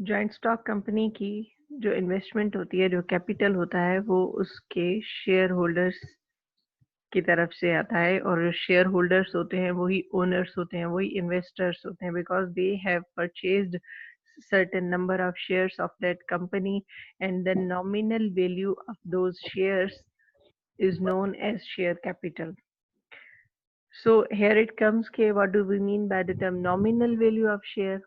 Joint stock company की जो investment होती है, जो कैपिटल होता है, वो उसके शेयर होल्डर्स की तरफ से आता है, और जो शेयर होल्डर्स होते हैं वही ओनर्स होते हैं, वही इन्वेस्टर्स होते हैं, because they have purchased certain number of shares of that company, and the nominal value of those shares is known as share capital. So here it comes ke what do we mean by the term nominal value of share?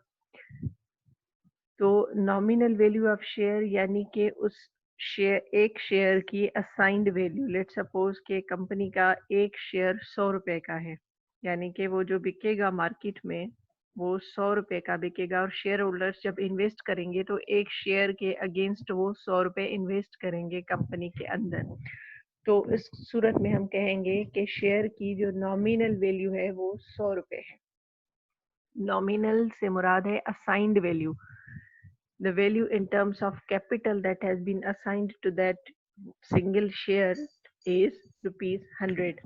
तो nominal value of share यानी कि उस share, एक share की assigned value, let suppose के company का एक share 100 रुपए का है, यानी कि वो जो बिकेगा मार्केट में वो 100 रुपए का बिकेगा, और शेयर होल्डर्स जब इन्वेस्ट करेंगे तो एक शेयर के अगेंस्ट वो 100 रुपए इन्वेस्ट करेंगे कंपनी के अंदर। तो इस सूरत में हम कहेंगे कि शेयर की जो नॉमिनल वैल्यू है वो 100 रुपए है। नॉमिनल से मुराद है assigned value, the value in terms of capital that has been assigned to that single share is ₹100.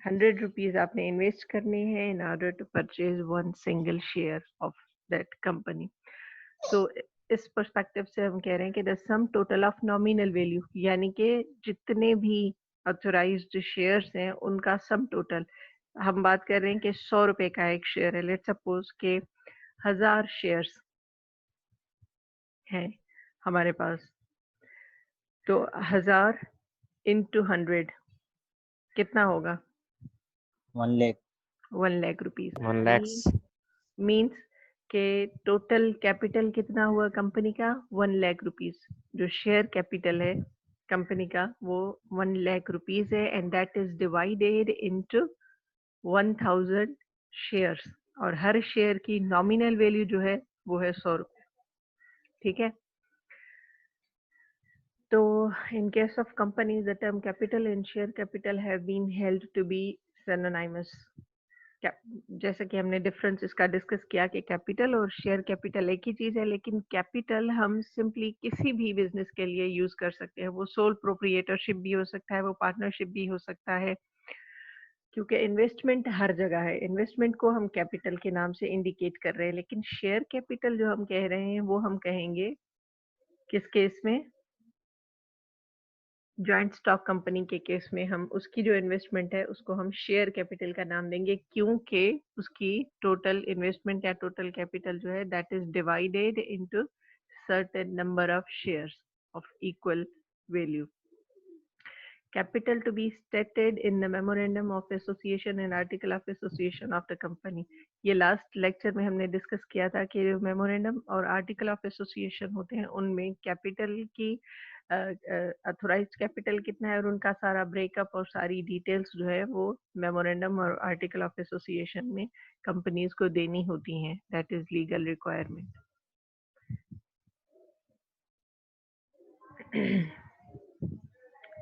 100 rupees आपने इन्वेस्ट करने हैं in order to purchase one single share of that company. So इस perspective से हम कह रहे हैं कि the sum total of nominal value, यानी कि जितने भी ऑथोराइज्ड शेयर्स हैं उनका सम टोटल, हम बात कर रहे हैं कि 100 रुपए का एक शेयर है, लेट्स सपोज के 1000 शेयर्स हैं हमारे पास, तो 1000 into 100 कितना होगा? 1 lakh 1 lakh rupees 1 lakhs means के टोटल कैपिटल कितना हुआ कंपनी का? 1 लाख रुपीस। जो शेयर कैपिटल है कंपनी का वो 1 लाख रुपीस है, and that is divided into 1000 shares, और हर शेयर की नॉमिनल वैल्यू जो है वो है 100 रुपए। ठीक है, तो in case of companies, the term capital and share capital have been held to be synonymous. जैसे कि हमने डिफरेंस इसका डिस्कस किया कि कैपिटल और शेयर कैपिटल एक ही चीज है, लेकिन कैपिटल हम सिंपली किसी भी बिजनेस के लिए यूज कर सकते हैं। वो सोल प्रोप्रिएटरशिप भी हो सकता है, वो पार्टनरशिप भी हो सकता है, क्योंकि इन्वेस्टमेंट हर जगह है। इन्वेस्टमेंट को हम कैपिटल के नाम से इंडिकेट कर रहे हैं, लेकिन शेयर कैपिटल जो हम कह रहे हैं वो हम कहेंगे किस केस में? जॉइंट स्टॉक कंपनी के केस में हम उसकी जो इन्वेस्टमेंट है उसको हम शेयर कैपिटल का नाम देंगे, क्योंकि उसकी टोटल इन्वेस्टमेंट या टोटल कैपिटल जो है that is divided into certain number of shares of equal value. Capital to be stated in the memorandum of association and article of association of the company. ये last lecture में हमने discuss किया था कि जो memorandum और article of association होते हैं उनमें कैपिटल की अथोराइज्ड कैपिटल कितना है और उनका सारा ब्रेकअप और सारी डिटेल्स जो है वो मेमोरेंडम और आर्टिकल ऑफ एसोसिएशन में कंपनीज को देनी होती हैं। That is legal requirement.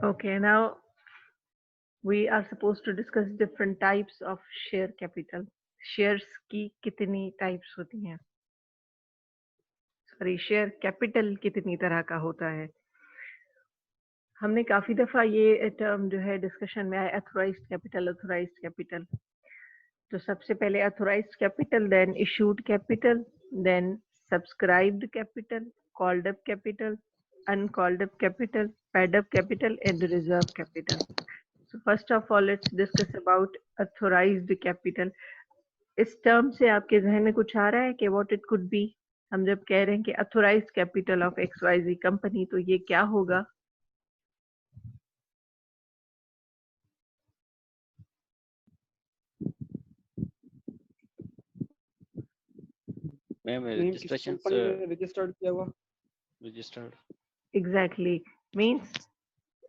Okay, now we are supposed to discuss different types of share capital. Shares की कितनी types होती हैं? Sorry, share capital कितनी तरह का होता है? हमने काफी दफा ये टर्म जो है डिस्कशन में आया, authorized capital। तो सबसे पहले authorized capital, then issued capital, then subscribed capital, called up capital, uncalled up capital, paid up capital, and reserve capital. So first of all, let's discuss about authorized capital. इस term से आपके जहन में कुछ आ रहा है कि व्हाट इट कुड बी? हम जब कह रहे हैं कि authorised capital of XYZ company, तो ये क्या होगा? मैम रजिस्ट्रेशन रजिस्टर्ड किया हुआ। रजिस्टर्ड एग्जैक्टली, मींस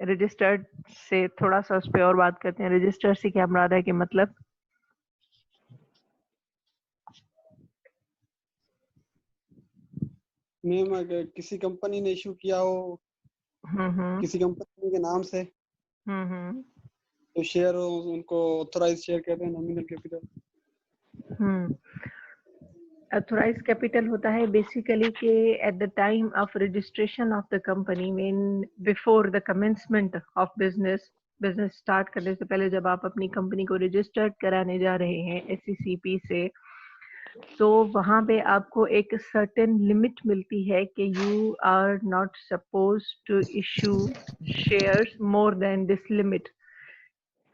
रजिस्टर्ड से थोड़ा सा उस पर और बात करते हैं। रजिस्टर्ड से क्या मुराद है कि मतलब? मैम अगर किसी कंपनी ने इशू किया हो किसी कंपनी के नाम से तो शेयर उनको ऑथराइज्ड शेयर कहते हैं, नॉमिनल कैपिटल। अथोराइज्ड कैपिटल होता है बेसिकली कि eight the time of registration of the company, mean before the commencement of business start करने से पहले जब आप अपनी कंपनी को रजिस्टर्ड कराने जा रहे हैं SECP से, तो वहाँ पे आपको एक सर्टेन लिमिट मिलती है कि you are not suppose to issue shares more than this limit.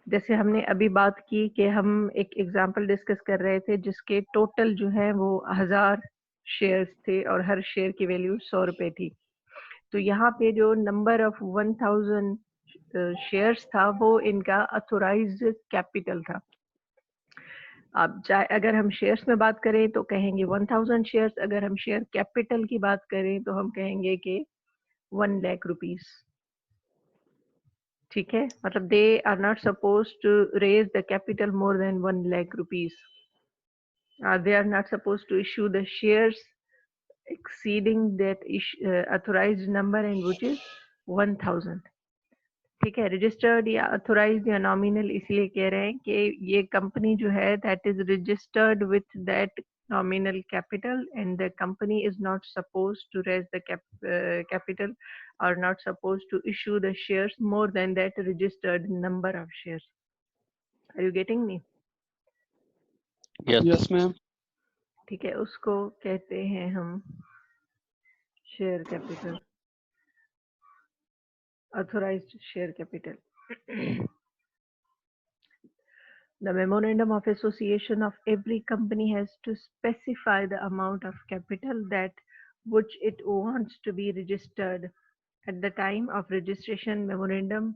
जैसे हमने अभी बात की कि हम एक एग्जांपल डिस्कस कर रहे थे जिसके टोटल जो है वो 1000 शेयर्स थे और हर शेयर की वैल्यू 100 रुपए थी। तो यहाँ पे जो नंबर ऑफ 1000 शेयर्स था वो इनका अथोराइज्ड कैपिटल था। अब चाहे अगर हम शेयर्स में बात करें तो कहेंगे 1000 शेयर्स, अगर हम शेयर कैपिटल की बात करें तो हम कहेंगे कि 1 लाख रुपीस। ठीक है, मतलब they are not suppose to raise the capital more than 1 lakh rupees. They are not supposed to issue the shares exceeding that authorized number, and which is 1000। ठीक है, रजिस्टर्ड या अथोराइज्ड या नॉमिनल इसलिए कह रहे हैं कि ये कंपनी जो है that is registered with that nominal capital, and the company is not supposed to raise the capital or not supposed to issue the shares more than that registered number of shares. Are you getting me? Yes ma'am. ठीक है, उसको कहते हैं हम share capital, authorized share capital. The memorandum of association of every company has to specify the amount of capital that which it wants to be registered. At the time of registration, memorandum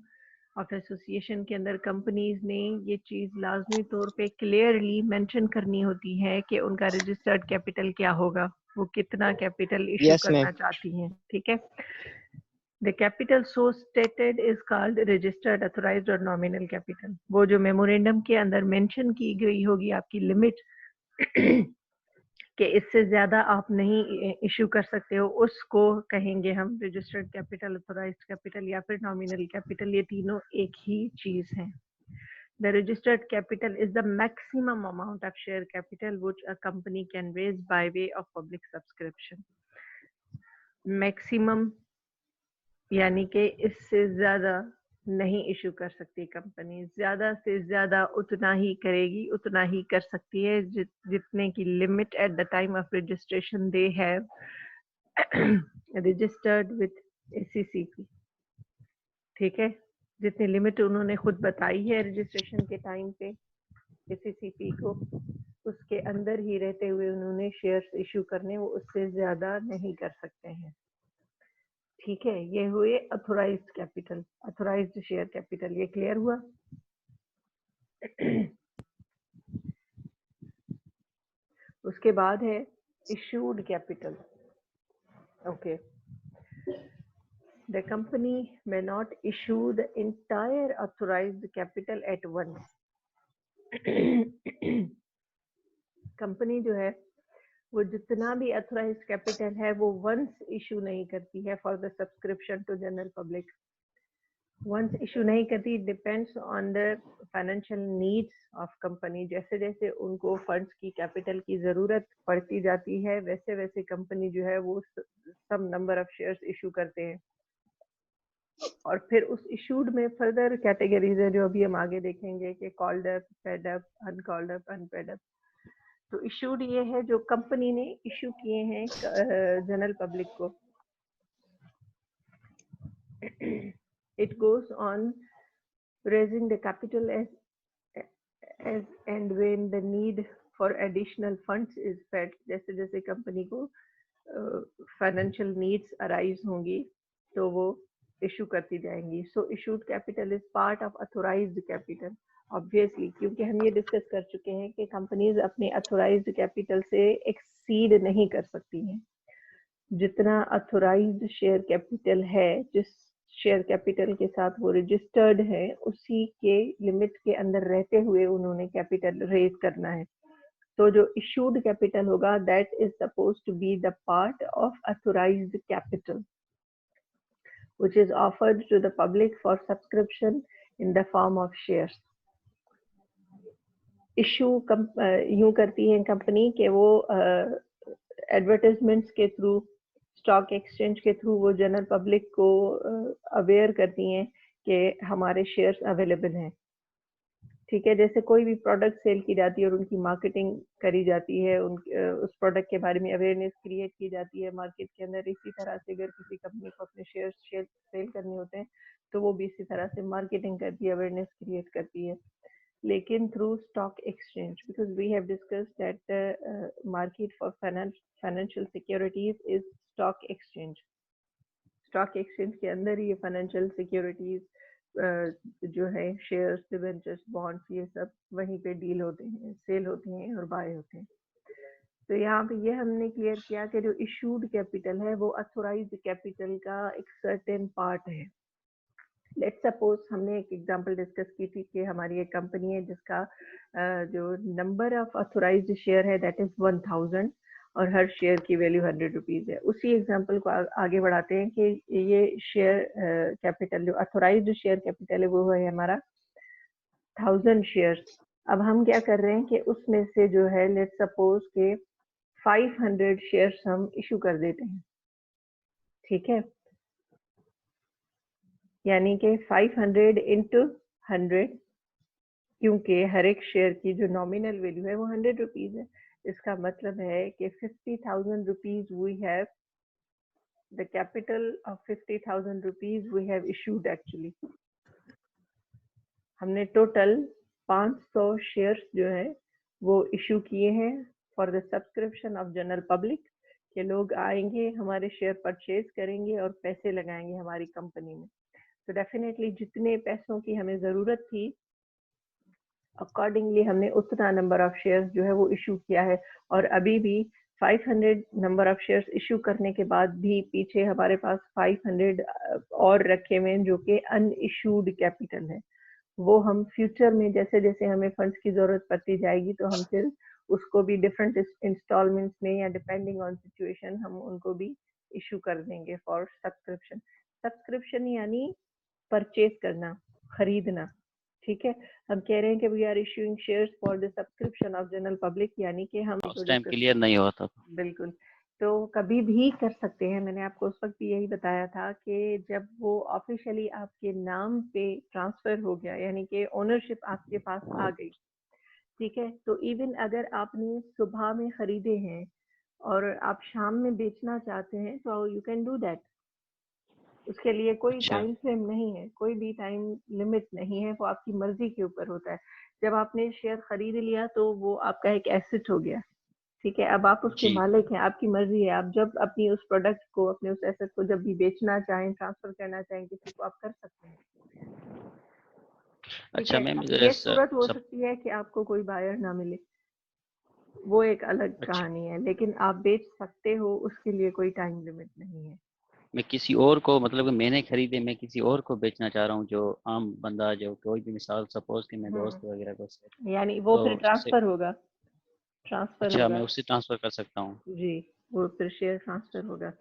of association के अंदर companies ने ये चीज़ लाजमी तौर पे clearly mention करनी होती है कि उनका registered capital क्या होगा, वो कितना capital issue करना चाहती हैं। ठीक है, The capital so stated is called registered, authorized और nominal capital। वो जो मेमोरेंडम के अंदर मेंशन की गई होगी आपकी लिमिट कि इससे ज्यादा आप नहीं इशू कर सकते हो, उसको कहेंगे हम रजिस्टर्ड कैपिटल, अथोराइज्ड कैपिटल या फिर नॉमिनल कैपिटल। ये तीनों एक ही चीज हैं। The registered capital is the maximum amount of share capital which a company can raise by way of public subscription। Maximum यानी कि इससे ज्यादा नहीं इशू कर सकती कंपनी, ज्यादा से ज्यादा उतना ही करेगी, उतना ही कर सकती है जितने की limit at the time of registration they have registered with ACCP। ठीक है, जितनी लिमिट उन्होंने खुद बताई है रजिस्ट्रेशन के टाइम पे ACCP को, उसके अंदर ही रहते हुए उन्होंने शेयर्स इशू करने, वो उससे ज्यादा नहीं कर सकते हैं। ठीक है, ये हुए authorised capital, authorised share capital. ये क्लियर हुआ? उसके बाद है issued capital. Okay, the company may not issue the entire authorised capital at once. Company जो है वो जितना भी अथोराइज्ड कैपिटल है वो वंस इशू नहीं करती है for the subscription to general public. Once issue नहीं करती, depends on the financial needs of company. जैसे जैसे उनको फंड्स की, कैपिटल की जरूरत पड़ती जाती है, वैसे वैसे कंपनी जो है वो सम नंबर ऑफ शेयर्स इशू करते हैं। और फिर उस इशूड में फर्दर कैटेगरीज है जो अभी हम आगे देखेंगे कि called up, paid up, uncalled up, unpaid up. तो इशूड ये है जो कंपनी ने इशू किए हैं जनरल पब्लिक को। It goes on raising the capital as and when the need for additional funds is felt। जैसे जैसे कंपनी को फाइनेंशियल नीड्स अराइज होंगी तो वो इशू करती जाएंगी। So issued capital is part of authorised capital obviously, क्योंकि हम ये डिस्कस कर चुके हैं कि कंपनीज अपने अथोराइज्ड कैपिटल से एक्सीड नहीं कर सकती हैं। जितना अथोराइज्ड शेयर कैपिटल है, जिस शेयर कैपिटल के साथ वो रजिस्टर्ड है, उसी के लिमिट के अंदर रहते हुए उन्होंने कैपिटल रेज करना है। तो जो इशूड कैपिटल होगा that is supposed to be the part of authorised capital which is offered to the public for subscription in the form of shares। Issue यूं करती है कंपनी कि वो एडवर्टाइजमेंट्स के थ्रू, स्टॉक एक्सचेंज के through वो general public को aware करती हैं कि हमारे शेयर्स अवेलेबल हैं। ठीक है, जैसे कोई भी प्रोडक्ट सेल की जाती है और उनकी मार्केटिंग करी जाती है, उस प्रोडक्ट के बारे में अवेयरनेस क्रिएट की जाती है मार्केट के अंदर। इसी तरह से अगर किसी कंपनी को अपने शेयर सेल करने होते हैं तो वो भी इसी तरह से मार्केटिंग करती है, अवेयरनेस क्रिएट करती है, लेकिन through stock exchange, because we have discussed that market for financial securities is stock exchange. Stock exchange के अंदर ही ये फाइनेंशियल सिक्योरिटीज जो है, शेयर्स, डिबेंचर्स, बॉन्ड्स, ये सब वहीं पे डील होते हैं, सेल होते हैं और बाय होते हैं। तो यहाँ पे ये हमने क्लियर किया कि जो इशूड कैपिटल है वो अथोराइज्ड कैपिटल का एक सर्टेन पार्ट है। लेट्स सपोज हमने एक एग्जांपल डिस्कस की थी कि हमारी एक कंपनी है जिसका जो नंबर ऑफ अथोराइज्ड शेयर है दैट इज 1000 और हर शेयर की वैल्यू 100 रुपीज है। उसी एग्जांपल को आगे बढ़ाते हैं कि ये शेयर कैपिटल, जो अथोराइज्ड शेयर कैपिटल है वो है हमारा 1000 शेयर्स। अब हम क्या कर रहे हैं कि उसमें से जो है लेट्स सपोज के 500 शेयर्स हम इशू कर देते हैं, ठीक है, यानी कि 500 इंटू 100, क्योंकि हर एक शेयर की जो नॉमिनल वैल्यू है वो 100 रुपीज है। इसका मतलब है कि 50,000 rupees we have, the capital of 50,000 rupees we have issued. Actually हमने टोटल 500 शेयर्स जो है वो इशू किए हैं for the subscription of general public, के लोग आएंगे हमारे शेयर परचेज करेंगे और पैसे लगाएंगे हमारी कंपनी में। तो डेफिनेटली जितने पैसों की हमें जरूरत थी अकॉर्डिंगली हमने उतना नंबर ऑफ शेयर्स जो है वो इशू किया है। और अभी भी 500 नंबर ऑफ शेयर्स इशू करने के बाद भी पीछे हमारे पास 500 और रखे हुए हैं जो कि अनइशूड कैपिटल है। वो हम फ्यूचर में जैसे जैसे हमें फंड्स की जरूरत पड़ती जाएगी तो हम फिर उसको भी डिफरेंट इंस्टॉलमेंट्स में या डिपेंडिंग ऑन सिचुएशन हम उनको भी इशू कर देंगे फॉर सब्सक्रिप्शन। सब्सक्रिप्शन यानी परचेज करना, खरीदना, ठीक है। हम कह रहे हैं कि we are issuing shares for the subscription of general public, यानी कि हम उस टाइम क्लियर नहीं होता था। बिल्कुल, तो कभी भी कर सकते हैं। मैंने आपको उस वक्त भी यही बताया था कि जब वो ऑफिशियली आपके नाम पे ट्रांसफर हो गया, यानी कि ओनरशिप आपके पास आ गई, ठीक है, तो इवन अगर आपने सुबह में खरीदे हैं और आप शाम में बेचना चाहते हैं तो यू कैन डू दैट। उसके लिए कोई टाइम फ्रेम नहीं है, कोई भी टाइम लिमिट नहीं है, वो आपकी मर्जी के ऊपर होता है। जब आपने शेयर खरीद लिया तो वो आपका एक एसेट हो गया, ठीक है। अब आप उसके मालिक हैं, आपकी मर्जी है, आप जब अपनी उस प्रोडक्ट को, अपने उस एसेट को जब भी बेचना चाहें, ट्रांसफर करना चाहें किसी को, आप कर सकते हैं। अच्छा मैम, ये सूरत हो सकती है कि आपको कोई बायर ना मिले, वो एक अलग कहानी है, लेकिन आप बेच सकते हो, उसके लिए कोई टाइम लिमिट नहीं है। मैं किसी और को, मतलब कि मैंने खरीदे, मैं किसी और को बेचना चाह रहा हूँ, जो आम बंदा, जो कोई भी, मिसाल सपोज कि मैं दोस्त वगैरह को, यानी वो फिर तो ट्रांसफर होगा, ट्रांसफर अच्छा होगा। मैं उससे ट्रांसफर कर सकता हूँ? जी, वो फिर शेयर ट्रांसफर होगा।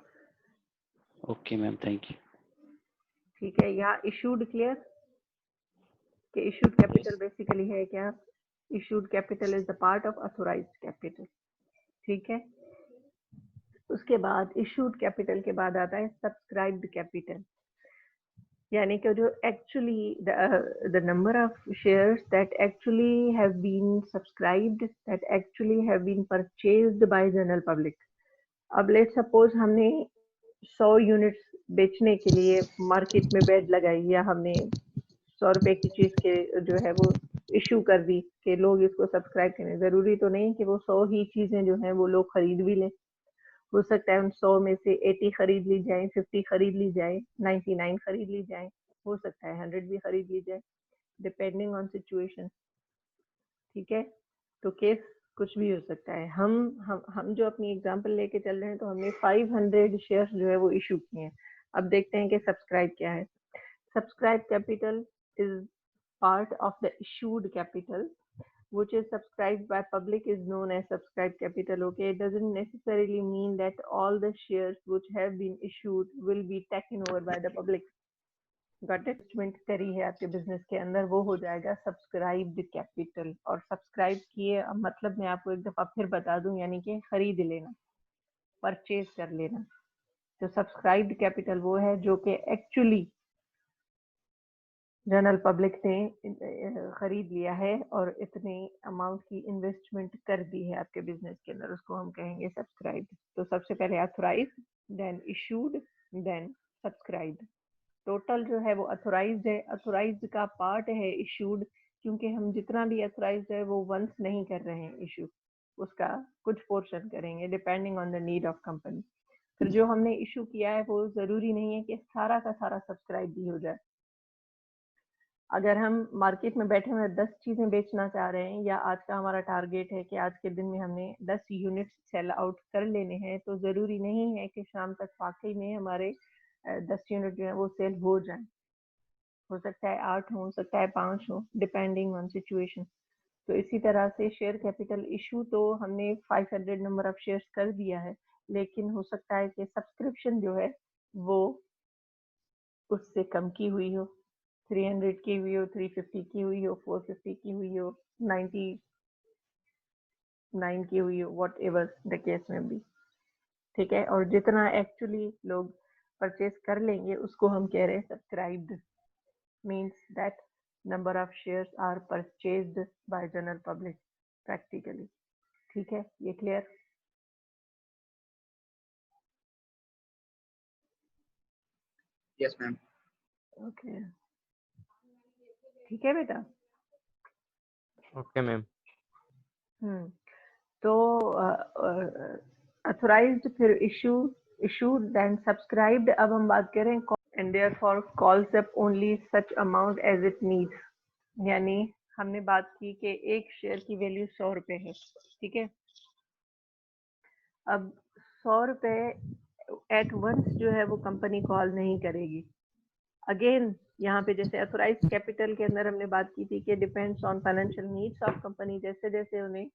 Okay ma'am, thank you. ठीक है, यहाँ इशूड क्लियर कि इशूड कैपिटल बेसिकली है क्या? Issued capital is the part of authorised capital, ठीक है। उसके बाद इशूड कैपिटल के बाद आता है सब्सक्राइब्ड कैपिटल, यानी कि जो actually the number of shares that actually have been subscribed, that actually have been purchased by general public. अब लेट्स सपोज हमने 100 यूनिट्स बेचने के लिए मार्केट में बेड लगाई, या हमने 100 रुपए की चीज के जो है वो इशू कर दी कि लोग इसको सब्सक्राइब करें। जरूरी तो नहीं कि वो 100 ही चीजें जो हैं वो लोग खरीद भी लें। हो सकता है उन 100 में से 80 खरीद ली जाए, 50 खरीद ली जाए, 99 खरीद ली जाए, हो सकता है 100 भी खरीद ली जाए, डिपेंडिंग ऑन सिचुएशन, ठीक है। तो केस कुछ भी हो सकता है। हम जो अपनी एग्जांपल लेके चल रहे हैं, तो हमने 500 शेयर्स जो है वो इशू किए हैं। अब देखते हैं कि सब्सक्राइब क्या है। Subscribe capital is part of the issued capital which is subscribed by public is known as subscribed capital. Okay, it doesn't necessarily mean that all the shares which have been issued will be taken over by the public. Got it? Investment करी है आपके business के अंदर, वो हो जाएगा subscribed capital. और subscribe किए मतलब मैं आपको एक दफा फिर बता दूं, यानी कि खरीद लेना, परचेज कर लेना। तो सब्सक्राइब्ड कैपिटल वो है जो कि एक्चुअली जनरल पब्लिक ने खरीद लिया है और इतने अमाउंट की इन्वेस्टमेंट कर दी है आपके बिजनेस के अंदर, उसको हम कहेंगे सब्सक्राइब। तो सबसे पहले authorise, then issued, then subscribe. Total जो है वो अथोराइज्ड है, अथोराइज्ड का पार्ट है इशूड, क्योंकि हम जितना भी अथोराइज्ड है वो वंस नहीं कर रहे हैं इशू, उसका कुछ पोर्शन करेंगे depending on the need of company. फिर जो हमने इशू किया है वो जरूरी नहीं है कि सारा का सारा सब्सक्राइब भी हो जाए। अगर हम मार्केट में बैठे हुए 10 चीजें बेचना चाह रहे हैं, या आज का हमारा टारगेट है कि आज के दिन में हमने 10 यूनिट सेल आउट कर लेने हैं, तो जरूरी नहीं है कि शाम तक वाकई में हमारे 10 यूनिट जो है वो सेल हो जाए। हो सकता है 8 हो सकता है 5 हो, डिपेंडिंग ऑन सिचुएशन। तो इसी तरह से शेयर कैपिटल इशू तो हमने 500 नंबर ऑफ शेयर्स कर दिया है, लेकिन हो सकता है कि सब्सक्रिप्शन जो है वो उससे कम की हुई हो, 300 की हुई हो, 350 की हुई हो, 450 की हुई हो, 99 की हुई हो, वॉट एवर द केस में भी, ठीक है। और जितना एक्चुअली लोग परचेज कर लेंगे उसको हम कह रहे हैं subscribed, means that number of shares are purchased by general public practically। ठीक है, ये क्लियर? Yes ma'am. ओके, ठीक है बेटा। Okay ma'am. तो अथोराइज्ड, फिर इशूड, देन सब्सक्राइब्ड। अब हम बात करें and therefore calls up only such amount as it needs, यानी हमने बात की कि एक शेयर की वैल्यू 100 रुपए है, ठीक है। अब 100 रुपए एट वंस जो है वो कंपनी कॉल नहीं करेगी। अगेन यहाँ पे जैसे अथोराइज्ड कैपिटल के अंदर हमने बात की थी कि depends on financial needs of company, जैसे जैसे उन्हें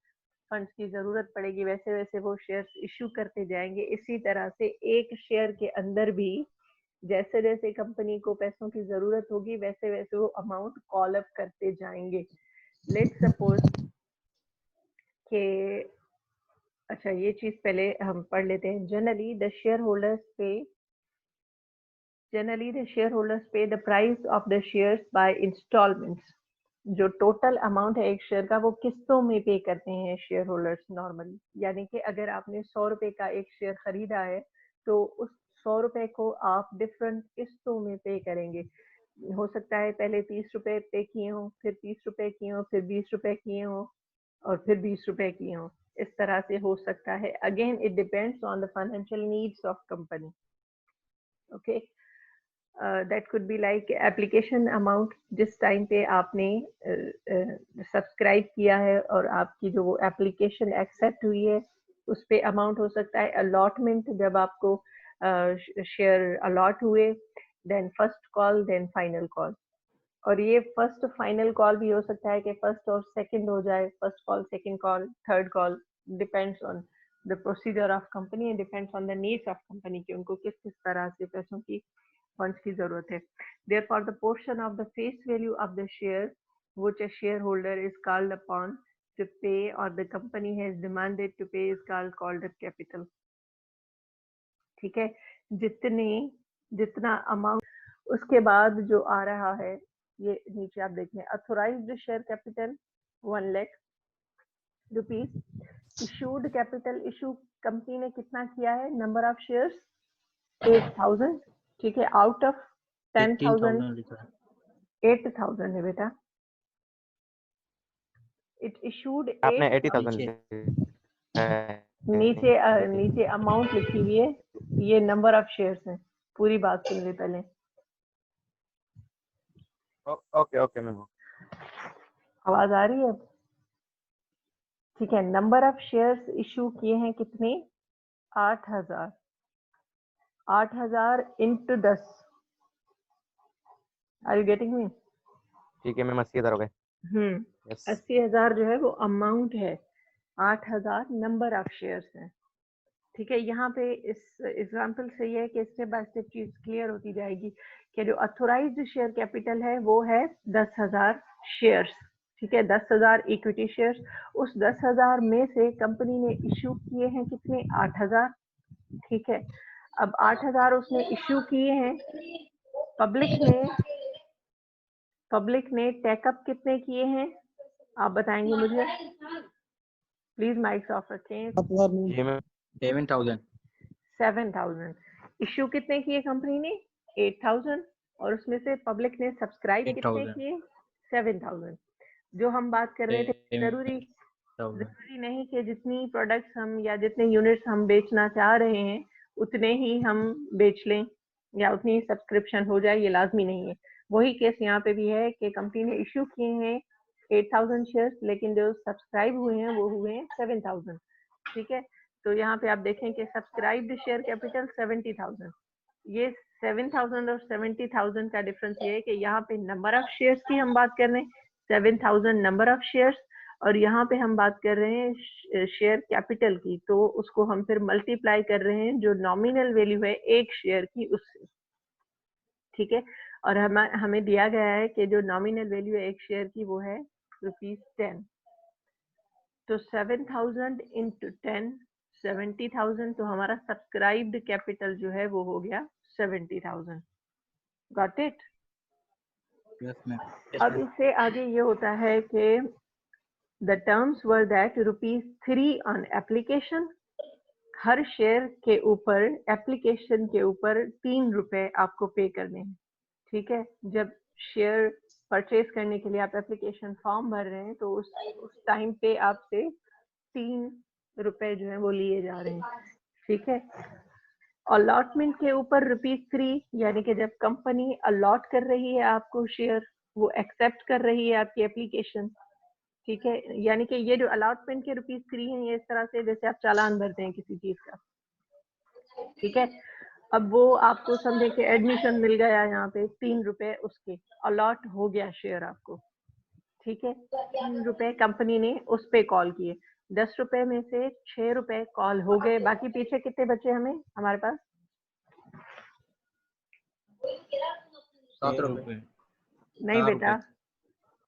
फंड्स की जरूरत पड़ेगी वैसे वैसे वो शेयर्स इश्यू करते जाएंगे। इसी तरह से एक शेयर के अंदर भी जैसे जैसे कंपनी को पैसों की जरूरत होगी वैसे वैसे वो अमाउंट कॉल अप करते जाएंगे। लेट्स सपोज के, अच्छा ये चीज पहले हम पढ़ लेते हैं। Generally the share holders pay the price of the shares by instalments. जो टोटल अमाउंट है एक शेयर का वो किस्तों में पे करते हैं शेयर होल्डर्स नॉर्मली। यानी कि अगर आपने 100 रुपए का एक शेयर खरीदा है तो उस 100 रुपए को आप डिफरेंट किस्तों में पे करेंगे। हो सकता है पहले 30 रुपए पे किए हों, फिर 30 रुपए किए हों, फिर 20 रुपए किए हों, और फिर 20 रुपए किए हों। इस तरह से हो सकता है। Again it depends on the financial needs of company. Okay, that could be like application amount. जिस टाइम पे आपने सब्सक्राइब किया है और आपकी जो वो एप्लीकेशन एक्सेप्ट हुई है उस पे अमाउंट हो सकता है। अलॉटमेंट, जब आपको शेयर अलॉट हुए, then first call, then final call. और ये फर्स्ट फाइनल कॉल भी हो सकता है कि फर्स्ट और सेकंड हो जाए, first call, second call, third call, depends on the procedure of company and depends on the needs of company कि उनको किस किस तरह से पैसों की फंड्स की जरूरत है। Therefore the portion of the face value of the share which a share holder is called upon to pay or the company has demanded to pay is called up capital। ठीक है, जितना amount उसके बाद जो आ रहा है, ये नीचे आप देखें, authorised share capital 1 lakh rupees. Issued capital, issue company ने कितना किया है, नंबर ऑफ शेयर्स 8000, ठीक है। आउट ऑफ 10,000 8000 है बेटा। इट इशूड आपने 80,000 नीचे अमाउंट लिखी हुई है, ये नंबर ऑफ शेयर्स है। पूरी बात सुन ले पहले। Okay okay ma'am. आवाज आ रही है? ठीक है, नंबर ऑफ शेयर्स इशू किए हैं कितने, 8000। 8000 into 10। Are you getting me? ठीक है मैम, 80,000 हो गए। 80,000 जो है वो अमाउंट है, 8000 नंबर ऑफ शेयर्स है। ठीक है, यहाँ पे इस एग्जाम्पल से ये है कि स्टेप बाय स्टेप चीज क्लियर होती जाएगी कि जो अथोराइज्ड शेयर कैपिटल है वो है 10,000 शेयर्स। ठीक है, 10,000 इक्विटी शेयर्स। उस 10,000 में से कंपनी ने इश्यू किए हैं कितने, 8,000। ठीक है, अब 8,000 उसने इश्यू किए हैं, पब्लिक ने टेकअप कितने किए हैं आप बताएंगे मुझे? प्लीज माइक्स ऑफ रखें। 7,000। 7,000। इश्यू कितने किए कंपनी ने? 8,000। और उसमें से पब्लिक ने सब्सक्राइब कितने 8,000। किए? 7,000। जो हम बात कर रहे थे, जरूरी नहीं कि जितनी प्रोडक्ट्स हम या जितने यूनिट्स हम बेचना चाह रहे हैं उतने ही हम बेच लें या उतनी सब्सक्रिप्शन हो जाए, ये लाजमी नहीं है। वही केस यहाँ पे भी है कि कंपनी ने इश्यू किए हैं 8,000 शेयर्स, लेकिन जो सब्सक्राइब हुए हैं वो हुए हैं 7,000। ठीक है, तो यहाँ पे आप देखें कि सब्सक्राइब्ड शेयर कैपिटल 70,000। ये 7,000 और 70,000 का डिफरेंस ये है कि यहाँ पे नंबर ऑफ शेयर्स की हम बात कर रहे हैं, 7,000 नंबर ऑफ शेयर्स, और यहाँ पे हम बात कर रहे हैं शेयर कैपिटल की, तो उसको हम फिर मल्टीप्लाई कर रहे हैं जो नॉमिनल वैल्यू है एक शेयर की उससे। ठीक है, और हमें दिया गया है कि जो नॉमिनल वैल्यू है एक शेयर की वो है ₹10। तो 7,000 इंटू 10 70,000, तो हमारा सब्सक्राइब्ड कैपिटल जो है वो हो गया 70,000। Got it? अब इससे आगे ये होता है कि the terms were that ₹3 on application, her share के ऊपर एप्लीकेशन के ऊपर ₹3 आपको पे करने हैं। ठीक है, जब शेयर परचेज करने के लिए आप एप्लीकेशन फॉर्म भर रहे हैं तो उस टाइम पे आपसे ₹3 जो है वो लिए जा रहे हैं। ठीक है, अलॉटमेंट के ऊपर ₹3, यानी कि जब कंपनी अलॉट कर रही है आपको शेयर, वो एक्सेप्ट कर रही है आपकी एप्लीकेशन। ठीक है, यानी कि ये जो अलॉटमेंट के ₹3 हैं, ये इस तरह से जैसे आप चालान भरते हैं किसी चीज का। ठीक है, अब वो आपको समझे कि एडमिशन मिल गया, यहाँ पे ₹3 उसके अलॉट हो गया शेयर आपको। ठीक है, ₹3 कंपनी ने उस पे कॉल किए, ₹10 में से ₹6 कॉल हो गए, बाकी पीछे कितने बचे हमें हमारे पास? ₹7। नहीं बेटा,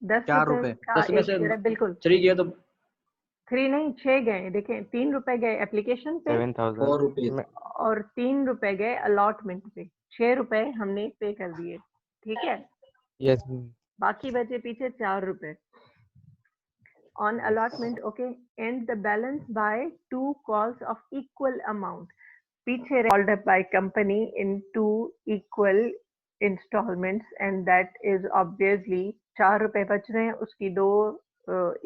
₹10 का 10 में से बिल्कुल 3 गया तो 3 नहीं 6 गए। देखें, ₹3 गए एप्लीकेशन पे 7,000 और ₹3 गए अलॉटमेंट पे, ₹6 हमने पे कर दिए। ठीक है, यस बाकी बचे पीछे ₹4 on allotment. Okay, and the balance by 2 calls of equal amount, पीछे called up by company in 2 equal installments, and that is obviously ₹4 बच रहे हैं, उसकी 2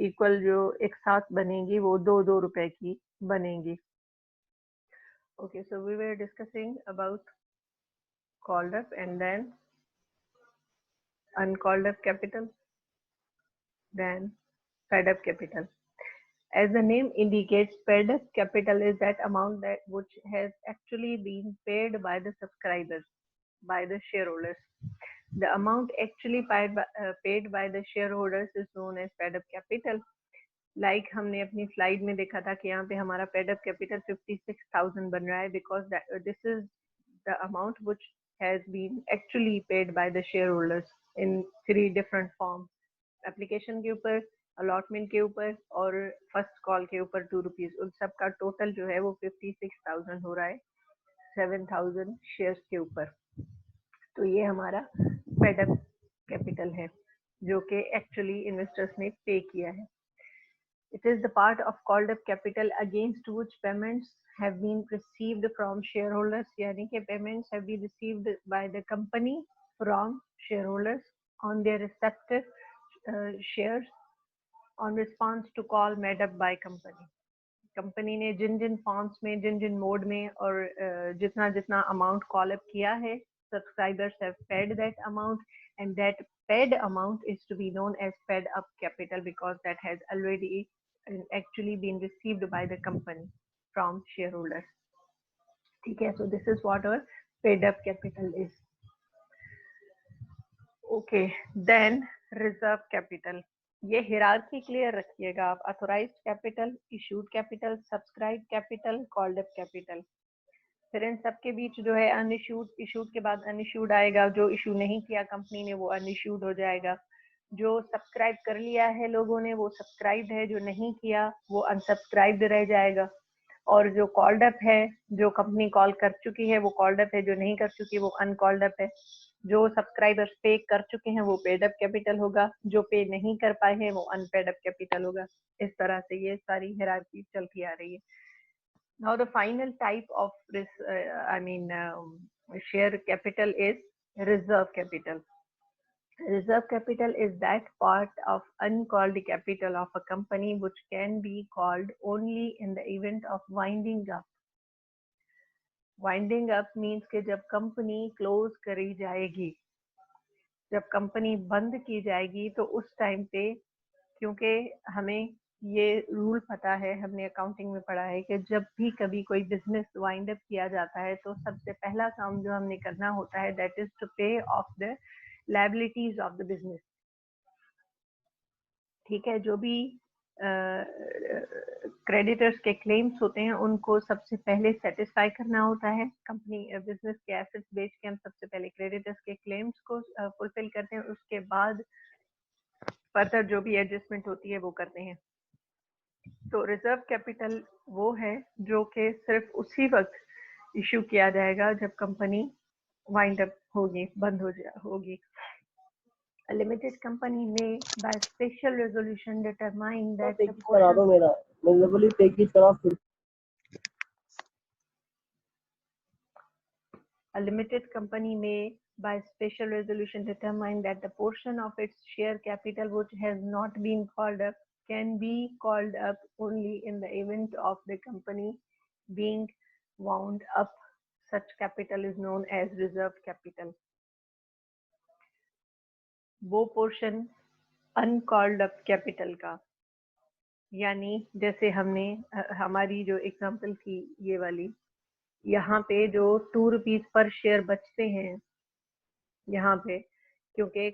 इक्वल जो एक साथ बनेंगी वो ₹2 की बनेंगी। Okay, so we were discussing about called up and then uncalled up capital, then paid up capital. As the name indicates, paid up capital is that amount that which has actually been paid by the subscribers, by the shareholders. The amount actually paid by the shareholders is known as paid up capital. Like हमने अपनी slide में देखा था कि यहाँ पे हमारा paid up capital 56,000 बन रहा है, because this is the amount which has been actually paid by the shareholders in 3 different forms. Application के ऊपर, अलॉटमेंट के ऊपर और फर्स्ट कॉल के ऊपर ₹2, उन सब का टोटल जो है वो 56,000 हो रहा है 7,000 शेयर्स के ऊपर। तो ये हमारा पेड अप कैपिटल है जो कि एक्चुअली इन्वेस्टर्स ने पे किया है। It is the part of called up capital against which payments have been received from shareholders, यानी कि payments have been received by the company from shareholders on their respective shares on response to call made up by company. Company ने जिन जिन forms में, जिन जिन mode में और जितना जितना amount call up किया है, subscribers have paid that amount, and that paid amount is to be known as paid up capital because that has already actually been received by the company from shareholders. ठीक है, so this is what our paid up capital is. Okay, then reserve capital. ये hierarchy clear रखिएगा आप। Authorised capital, issued capital, subscribe capital, called up capital. फिर इन सब के बीच जो है अनइशूड, इशूड के बाद अनइशूड आएगा। जो इशू नहीं किया कंपनी ने वो अनइशूड हो जाएगा। जो सब्सक्राइब कर लिया है लोगों ने वो सब्सक्राइब्ड है, जो नहीं किया वो अनसब्सक्राइब्ड रह जाएगा। और जो कॉल्ड अप है, जो कंपनी कॉल कर चुकी है वो कॉल्ड अप है, जो नहीं कर चुकी वो अनकॉल्ड अप है। जो सब्सक्राइबर्स पे कर चुके हैं वो पेड अप कैपिटल होगा, जो पे नहीं कर पाए हैं वो अनपेड अप कैपिटल होगा। इस तरह से ये सारी हायरार्की चलती आ रही है। Now the final type of this, share capital is reserve capital. Reserve capital is that part of uncalled capital of a company which can be called only in the event of winding up. Winding up means कि जब company close करी जाएगी, जब company बंद की जाएगी, तो उस टाइम पे, क्योंकि हमें ये रूल पता है, हमने अकाउंटिंग में पढ़ा है कि जब भी कभी कोई बिजनेस वाइंड अप किया जाता है तो सबसे पहला काम जो हमने करना होता है दैट इज टू पे of the liabilities of the business. ठीक है, जो भी क्रेडिटर्स के क्लेम्स होते हैं उनको सबसे पहले सेटिस्फाई करना होता है। कंपनी बिजनेस के एसेट्स बेच के हम सबसे पहले क्रेडिटर्स के क्लेम्स को फुलफिल करते हैं, उसके बाद फर्दर जो भी एडजस्टमेंट होती है वो करते हैं। तो रिजर्व कैपिटल वो है जो कि सिर्फ उसी वक्त इशू किया जाएगा जब कंपनी वाइंड अप होगी, बंद होगी। A limited company may, by special resolution, determine that the portion, a limited company may, by special resolution, determine that the portion of its share capital which has not been called up can be called up only in the event of the company being wound up. Such capital is known as reserve capital. वो portion uncalled up capital का, यानी जैसे हमने हमारी जो example थी ये वाली, यहाँ पे जो 2 रुपीज पर शेयर बचते हैं यहाँ पे, क्योंकि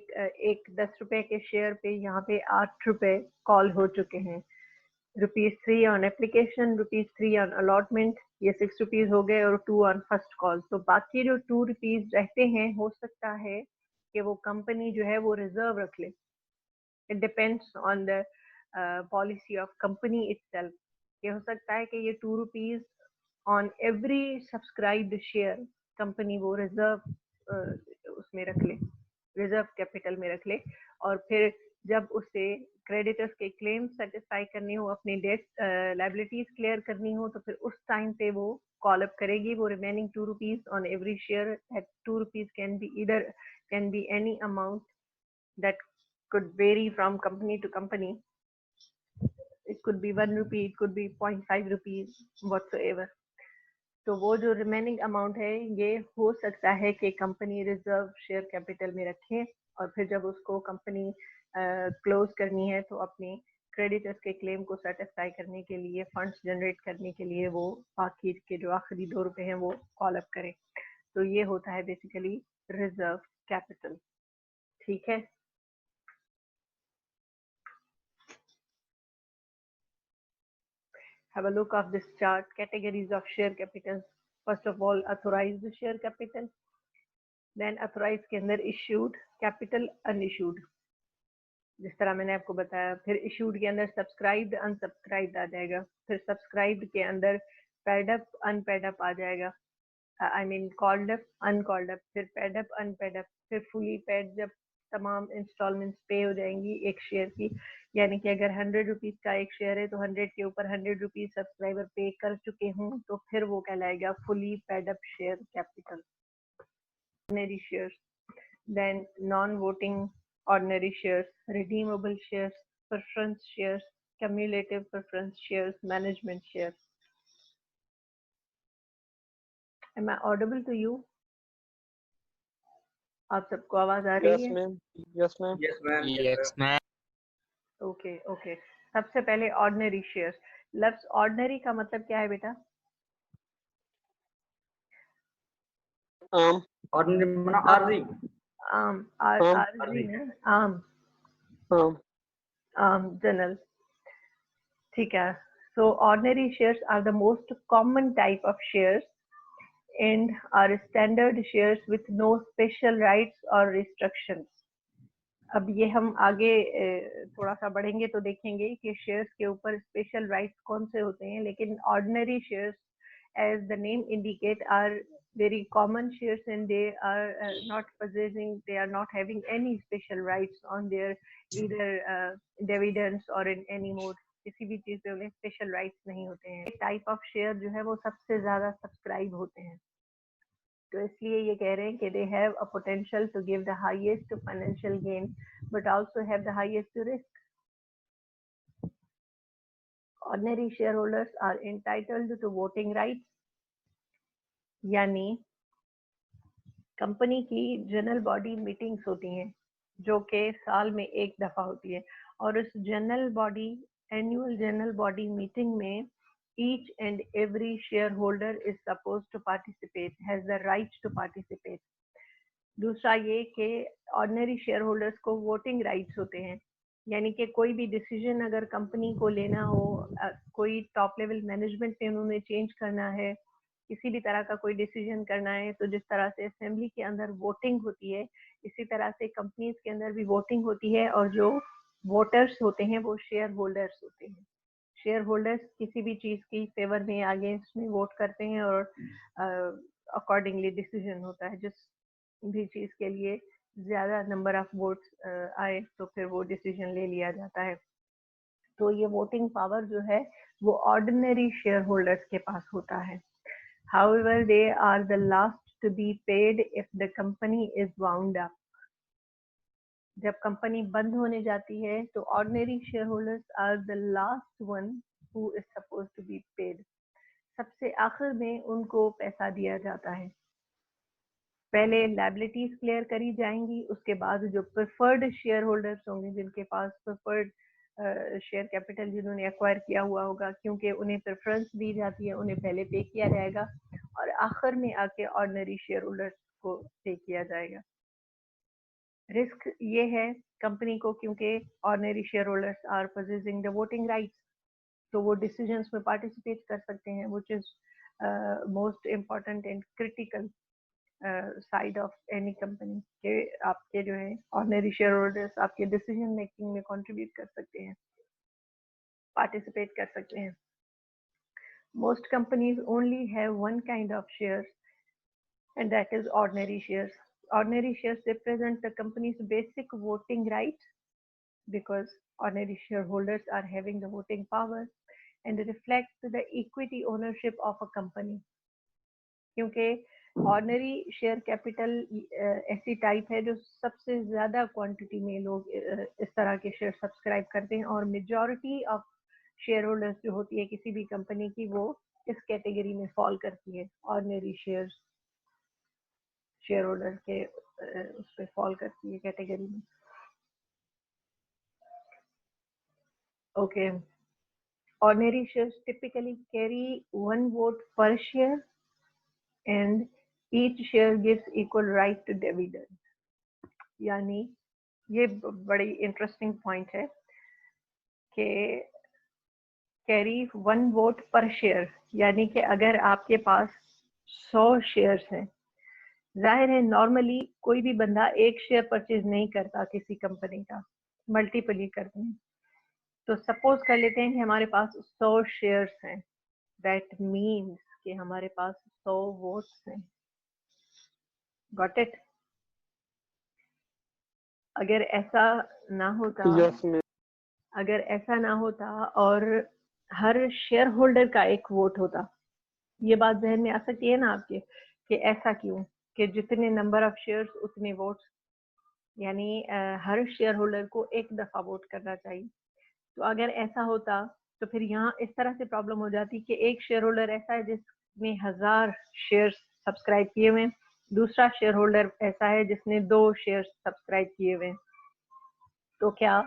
एक 10 रुपए के शेयर पे यहाँ पे 8 रुपए कॉल हो चुके हैं। ₹3 ऑन एप्लीकेशन, ₹3 ऑन अलॉटमेंट, ये 6 रुपीज हो गए, और 2 ऑन फर्स्ट कॉल। तो बाकी जो 2 रुपीज रहते हैं, हो सकता है कि वो कंपनी जो है वो रिजर्व रख ले। It depends on the policy of company itself. ये हो सकता है कि ये 2 rupees on every subscribed share company वो रिजर्व उसमें रख ले, रिजर्व कैपिटल में रख ले, और फिर जब उसे क्रेडिटर्स के क्लेम सेटिस्फाई करनी हो, अपनी डेट लायबिलिटीज क्लियर करनी हो, तो फिर उस टाइम पे वो कॉल अप करेगी वो remaining 2 rupees on every share. That 2 rupees can be any amount that could vary from company to company. It could be 1 rupee, it could be 0.5 rupees, whatsoever. तो वो जो रिमेनिंग अमाउंट है ये हो सकता है कि कंपनी रिजर्व शेयर कैपिटल में रखे, और फिर जब उसको कंपनी क्लोज करनी है तो अपनी क्रेडिटर्स के क्लेम को सेटिस्फाई करने के लिए, फंड्स जनरेट करने के लिए वो बाकी के जो आखिरी 2 रुपए हैं वो कॉल अप करे। तो ये होता है बेसिकली रिजर्व कैपिटल। ठीक है, have a look of this chart. Categories of share capital. First of all, authorized share capital, then authorized के अंदर issued capital, unissued, जिस तरह मैंने आपको बताया। फिर issued के अंदर subscribed, unsubscribed आ जाएगा। फिर subscribed के अंदर paid up, unpaid up आ जाएगा, I mean called up, uncalled up, फिर paid up, unpaid up, फिर fully paid जब तमाम इंस्टॉलमेंट्स पे हो जाएंगी एक शेयर की, यानी कि अगर 100 रुपीज का एक शेयर है तो 100 के ऊपर 100 रुपीज सब्सक्राइबर पे कर चुके हों तो फिर वो कहलाएगा fully paid up share capital. Ordinary shares, then non voting ordinary shares, redeemable shares, preference shares, cumulative preference shares, management shares. Am I audible to you? आप सबको आवाज आ रही है? Yes ma'am. Yes, ma'am. Okay okay. सबसे पहले ordinary shares. लफ्ज ordinary का मतलब क्या है बेटा? आम। Ordinary mana arzi. आम, आम। आर्जी ना, आम, आम। आम, जनरल। ठीक है। So ordinary shares are the most common type of shares and are standard shares with no special rights or restrictions. अब ये हम आगे थोड़ा सा बढ़ेंगे तो देखेंगे कि शेयर्स के ऊपर स्पेशल राइट्स कौन से होते हैं, लेकिन ordinary shares as the name indicate are very common shares and they are not possessing, they are not having any special rights on their either dividends or in any mode. किसी भी चीज पे उन्हें स्पेशल राइट्स नहीं होते हैं। Type of share जो है वो सबसे ज्यादा सब्सक्राइब होते हैं, तो इसलिए ये कह रहे हैं कि they have a potential to give the highest financial gain but also have the highest risk. Ordinary shareholders are entitled to voting rights, यानी कंपनी की जनरल बॉडी मीटिंग्स होती हैं जो कि साल में एक दफा होती है, और उस general body annual general body meeting में each and every shareholder is supposed to participate, has the right to participate. दूसरा ये कि ऑर्डिनरी शेयर होल्डर्स को वोटिंग राइट्स होते हैं, यानी कि कोई भी डिसीजन अगर कंपनी को लेना हो, कोई टॉप लेवल मैनेजमेंट में उन्होंने चेंज करना है, किसी भी तरह का कोई डिसीजन करना है, तो जिस तरह से असेंबली के अंदर वोटिंग होती है इसी तरह से कंपनीज के अंदर भी वोटिंग होती है, और जो वोटर्स होते हैं वो शेयर होल्डर्स होते हैं। शेयर होल्डर्स किसी भी चीज की फेवर में अगेंस्ट में वोट करते हैं और अकॉर्डिंगली डिसीजन होता है। जिस भी चीज के लिए ज्यादा नंबर ऑफ वोट्स आए तो फिर वो डिसीजन ले लिया जाता है। तो ये वोटिंग पावर जो है वो ऑर्डिनरी शेयर होल्डर्स के पास होता है। However, they are the last to be paid if the company is wound up. जब कंपनी बंद होने जाती है तो ordinary share holders are the last one who is supposed to be paid. सबसे आखिर में उनको पैसा दिया जाता है। पहले लायबिलिटीज क्लियर करी जाएंगी, उसके बाद जो प्रेफर्ड शेयर होल्डर्स होंगे जिनके पास प्रेफर्ड शेयर कैपिटल जिन्होंने एक्वायर किया हुआ होगा, क्योंकि उन्हें प्रेफरेंस दी जाती है, उन्हें पहले पे किया जाएगा और आखिर में आके ऑर्डिनरी शेयर होल्डर्स को पे किया जाएगा। रिस्क ये है कंपनी को, क्योंकि ordinary share holders are possessing the voting rights, तो वो डिसीजंस में पार्टिसिपेट कर सकते हैं, which is most important and critical side of any company के आपके जो है ऑर्डिनरी शेयर होल्डर्स आपके डिसीजन मेकिंग में कंट्रीब्यूट कर सकते हैं, पार्टिसिपेट कर सकते हैं। Most companies only have one kind of shares and that is ordinary shares. Ordinary shares represent the company's basic voting right because ordinary shareholders are having the voting power and reflect the equity ownership of a company. क्योंकि ordinary share capital ऐसी type है जो सबसे ज्यादा quantity में लोग इस तरह के शेयर सब्सक्राइब करते हैं, और मेजॉरिटी ऑफ शेयर होल्डर्स जो होती है किसी भी कंपनी की वो इस कैटेगरी में फॉल करती है, ऑर्डिनरी शेयर्स शेयर होल्डर के उस पे फॉल करती है कैटेगरी में। Okay, ordinary shares typically carry 1 vote per share and each share gives equal right to dividend। यानी ये बड़ी इंटरेस्टिंग पॉइंट है कि कैरी 1 vote per share, यानी कि अगर आपके पास 100 शेयर्स हैं, जाहिर है नॉर्मली कोई भी बंदा एक शेयर परचेज नहीं करता किसी कंपनी का, मल्टीपल ही करते हैं। तो सपोज कर लेते हैं कि हमारे पास 100 शेयर्स हैं, दैट मीन्स कि हमारे पास 100 वोट्स हैं। Got it? अगर ऐसा ना होता अगर ऐसा ना होता और हर शेयर होल्डर का एक वोट होता, ये बात जहन में आ सकती है ना आपके कि ऐसा क्यों, कि जितने नंबर ऑफ शेयर्स उतने वोट्स, यानी हर शेयर होल्डर को एक दफा वोट करना चाहिए। तो अगर ऐसा होता तो फिर यहाँ इस तरह से प्रॉब्लम हो जाती कि एक शेयर होल्डर ऐसा है जिसने 1000 शेयर्स सब्सक्राइब किए हुए, दूसरा शेयर होल्डर ऐसा है जिसने 2 शेयर्स सब्सक्राइब किए हुए, तो क्या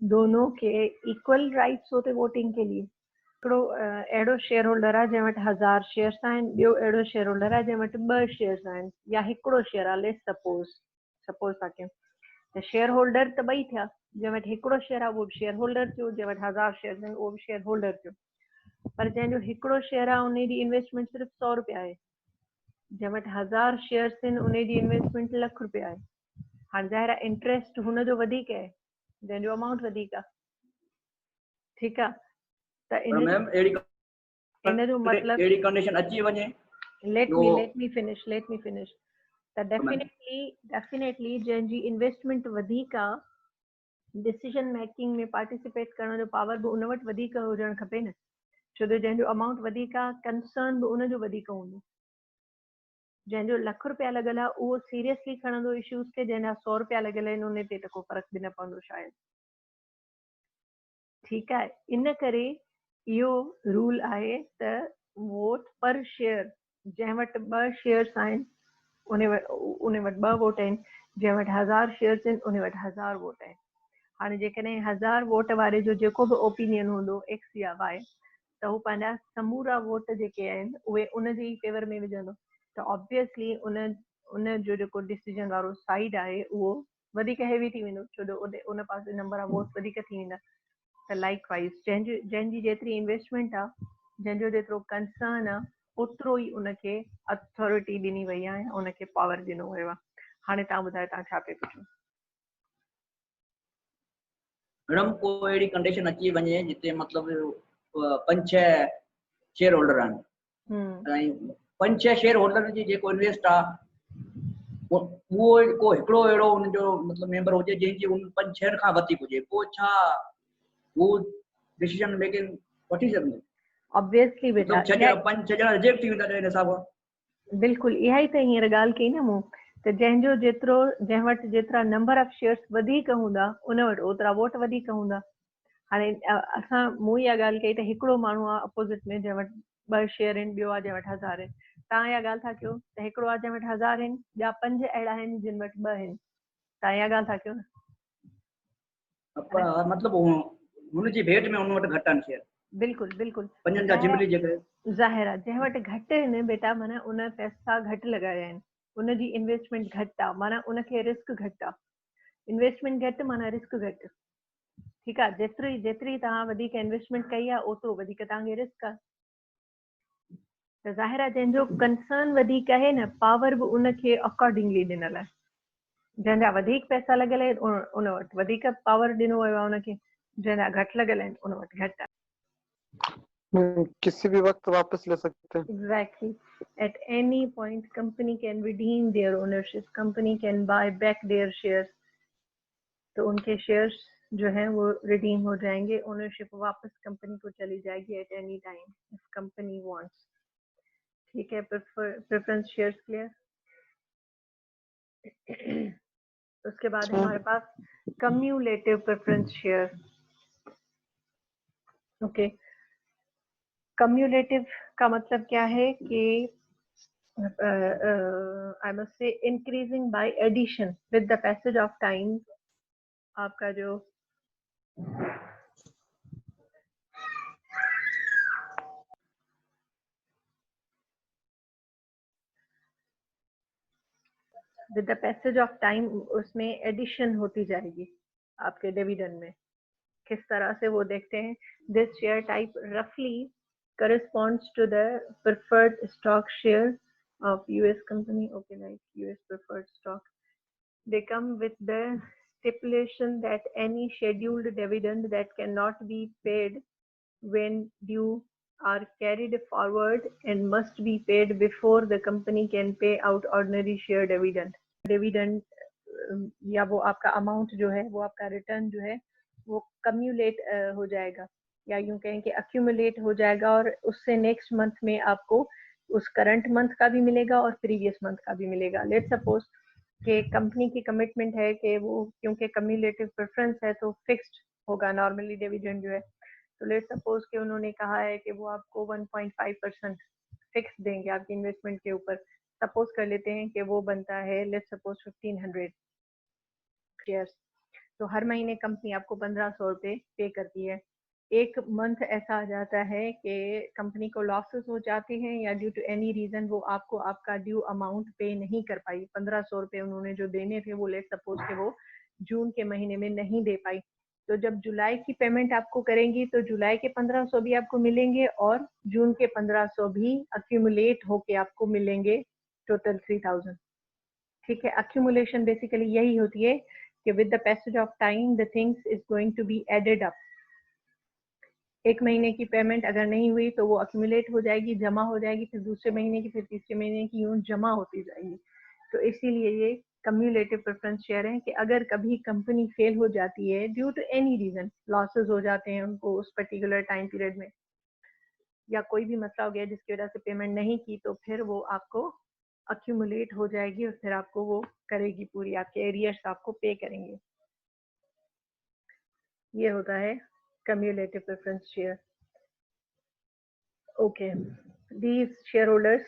दोनों के इक्वल राइट्स होते वोटिंग के लिए? एडो शेयर होल्डर आहे जंहिं वटि 1000 शेयर्स आहिनि, ॿियो अहिड़ो शेयर होल्डर आहे जंहिं वटि 2 शेयर्स आहिनि, या हिकिड़ो शेयर आहे, लेट्स सपोज था कयूं त शेयर होल्डर त ॿई थिया, जंहिं वटि हिकिड़ो शेयर आहे उहो बि शेयर होल्डर थियो, जंहिं वटि 1000 शेयर्स आहिनि उहो बि शेयर होल्डर थियो। पर जंहिंजो हिकिड़ो शेयर आहे उन जी इन्वेस्टमेंट सिर्फ़ु 100 रुपया आहे, जंहिं वटि 1000 शेयर्स आहिनि उन जी इन्वेस्टमेंट ₹1,00,000 आहे। हाणे ज़ाहिर आहे इंट्रेस्ट हुनजो वधीक आहे जंहिंजो अमाउंट वधीक आहे, ठीकु आहे, त मैम अहिड़ी इन जो मतिलबु अहिड़ी कंडीशन अची वञे let me finish त डेफिनेटली जंहिंजी इन्वेस्टमेंट वधीक आहे डिसीजन मेकिंग में पार्टिसिपेट करण जो पावर बि उन वटि वधीक हुजणु खपे न, छो जो जंहिंजो अमाउंट वधीक आहे कंसर्न बि उनजो वधीक हूंदो। जंहिंजो लख रुपया लॻल आहे उहो सीरियसली खणंदो इश्यूज़ खे, जंहिंजा 100 रुपया लॻल आहिनि उन ते त को फ़र्क़ु बि न पवंदो शायदि, ठीकु आहे। इन करे इहो रूल आहे त वोट पर शेयर, जंहिं वटि 2 शेयर्स आहिनि उन वटि 2 वोट आहिनि, जंहिं वटि 1000 शेयर्स आहिनि उन वटि 1000 वोट आहिनि। हाणे जेकॾहिं 1000 वोट वारे जो जेको बि ओपिनियन हूंदो एक्स या वाई, त हू पंहिंजा समूरा वोट जेके आहिनि उहे उन जे ई फेवर में विझंदो, त ऑब्वियसली उन जो जेको डिसीजन वारो साइड आहे उहो वधीक हैवी थी वेंदो, छो जो उन पासे नंबर ऑफ वोट वधीक थी वेंदा। त लाइक वाइज जंहिंजी जेतिरी इन्वेस्टमेंट आहे, जंहिंजो जेतिरो कंसर्न आहे, ओतिरो ई उनखे अथॉरिटी ॾिनी वई आहे, उनखे पावर ॾिनो वियो आहे। हाणे तव्हां ॿुधायो तव्हां छा पिया पुछो? मैडम को अहिड़ी कंडीशन अची वञे जिते मतलब 5-6 शेयर होल्डर आहिनि ऐं 5-6 शेयर होल्डर जी जेको इन्वेस्ट आहे उहो को हिकिड़ो अहिड़ो उनजो मतलब मेंबर हुजे जंहिंजी उन 5-6 खां वधीक हुजे, पोइ छा वो डिसीजन मेकिंग वठी सघंदो? ऑब्वियसली बेटा 5-6 ॼणा रिजेक्ट थी वेंदा इन हिसाब सां। बिल्कुलु इहा ई त हींअर ॻाल्हि कई न मूं, त जंहिं वटि जेतिरा नंबर ऑफ शेयर्स वधीक हूंदा उन वटि ओतिरा वोट वधीक हूंदा। हाणे मूं इहा ॻाल्हि कई त हिकिड़ो माण्हू आहे अपोज़िट में जंहिं वटि 2 शेयर आहिनि, ॿियो आहे जंहिं वटि 1000 आहिनि। तव्हां इहा ॻाल्हि था कयो त हिकिड़ो आहे जंहिं वटि 1000 आहिनि, ॿिया 5 अहिड़ा आहिनि जिन वटि 2 आहिनि, तव्हां इहा ॻाल्हि था कयो न। मतलब हुनजी भेट में हुन वटि घटि आहिनि शेयर। बिल्कुलु पंजनि जा जिमली जेके ज़ाहिर आहे जंहिं वटि घटि आहिनि बेटा, माना उन पैसा घटि लॻाया आहिनि, उनजी इन्वेस्टमेंट घटि आहे, माना उनखे रिस्क घटि आहे। इन्वेस्टमेंट घटि माना रिस्क घटि, ठीकु आहे। जेतिरी तव्हां वधीक इन्वेस्टमेंट कई आहे ओतिरो वधीक तव्हांखे रिस्क आहे। त ज़ाहिर आहे जंहिंजो कंसर्न वधीक आहे न, पावर बि उनखे अकॉर्डिंगली ॾिनल आहे। जंहिंजा वधीक पैसा लॻल आहिनि उन वटि वधीक पावर ॾिनो वियो आहे उनखे, जंहिंजा घटि लॻल आहिनि उन वटि घटि आहे। किसी भी वक्त वापस ले सकते हैं। Exactly. At any point, company can redeem their ownership. Company can buy back their shares. तो उनके शेयर्स जो हैं वो रिडीम हो जाएंगे, ओनरशिप वापस कंपनी को चली जाएगी at any time if company wants. ठीक है, प्रेफरेंस शेयर्स क्लियर। उसके बाद हमारे पास cumulative preference share. Okay, cumulative का मतलब क्या है कि I must say increasing by addition with the passage of time। आपका जो with the passage of time उसमें एडिशन होती जाएगी आपके डिविडेंड में। किस तरह से वो देखते हैं, दिस शेयर टाइप रफली corresponds to the preferred stock share of US company, okay, like US preferred stock. They come with the stipulation that any scheduled dividend that cannot be paid when due are carried forward and must be paid before the company can pay out ordinary share dividend. Dividend या वो आपका amount जो है, वो आपका return जो है वो कम्युलेट हो जाएगा, या यूं कहें कि अक्यूमुलेट हो जाएगा, और उससे नेक्स्ट मंथ में आपको उस करंट मंथ का भी मिलेगा और प्रीवियस मंथ का भी मिलेगा। लेट्स सपोज कि कंपनी की कमिटमेंट है कि वो क्योंकि कम्युलेटिव प्रेफरेंस है तो फिक्स्ड होगा नॉर्मली डिविडेंड जो है। तो लेट्स सपोज कि उन्होंने कहा है कि वो आपको 1.5% फिक्स देंगे आपकी इन्वेस्टमेंट के ऊपर। सपोज कर लेते हैं कि वो बनता है लेट्स सपोज 1500 शेयर्स, तो हर महीने कंपनी आपको 1500 रुपये पे करती है। एक मंथ ऐसा आ जाता है कि कंपनी को लॉसेस हो जाती हैं या ड्यू टू एनी रीजन वो आपको आपका ड्यू अमाउंट पे नहीं कर पाई, 1500 रुपये उन्होंने जो देने थे वो लेट्स सपोज कि वो जून के महीने में नहीं दे पाई, तो जब जुलाई की पेमेंट आपको करेंगी तो जुलाई के 1500 भी आपको मिलेंगे और जून के 1500 भी अक्यूमुलेट होके आपको मिलेंगे, टोटल 3000। ठीक है, accumulation बेसिकली यही होती है कि with the passage of time the things is going to be added up. एक महीने की पेमेंट अगर नहीं हुई तो वो अक्यूमुलेट हो जाएगी, जमा हो जाएगी, फिर दूसरे महीने की, फिर तीसरे महीने की, यूं जमा होती जाएगी। तो इसीलिए ये कम्युलेटिव प्रेफरेंस शेयर है कि अगर कभी कंपनी फेल हो जाती है due to any reason, losses हो जाते हैं उनको उस पर्टिकुलर टाइम पीरियड में, या कोई भी मसला हो गया जिसकी वजह से पेमेंट नहीं की, तो फिर वो आपको अक्यूमुलेट हो जाएगी और फिर आपको वो करेगी पूरी, आपके एरियर्स आपको पे करेंगे। ये होता है cumulative preference share. Okay, these shareholders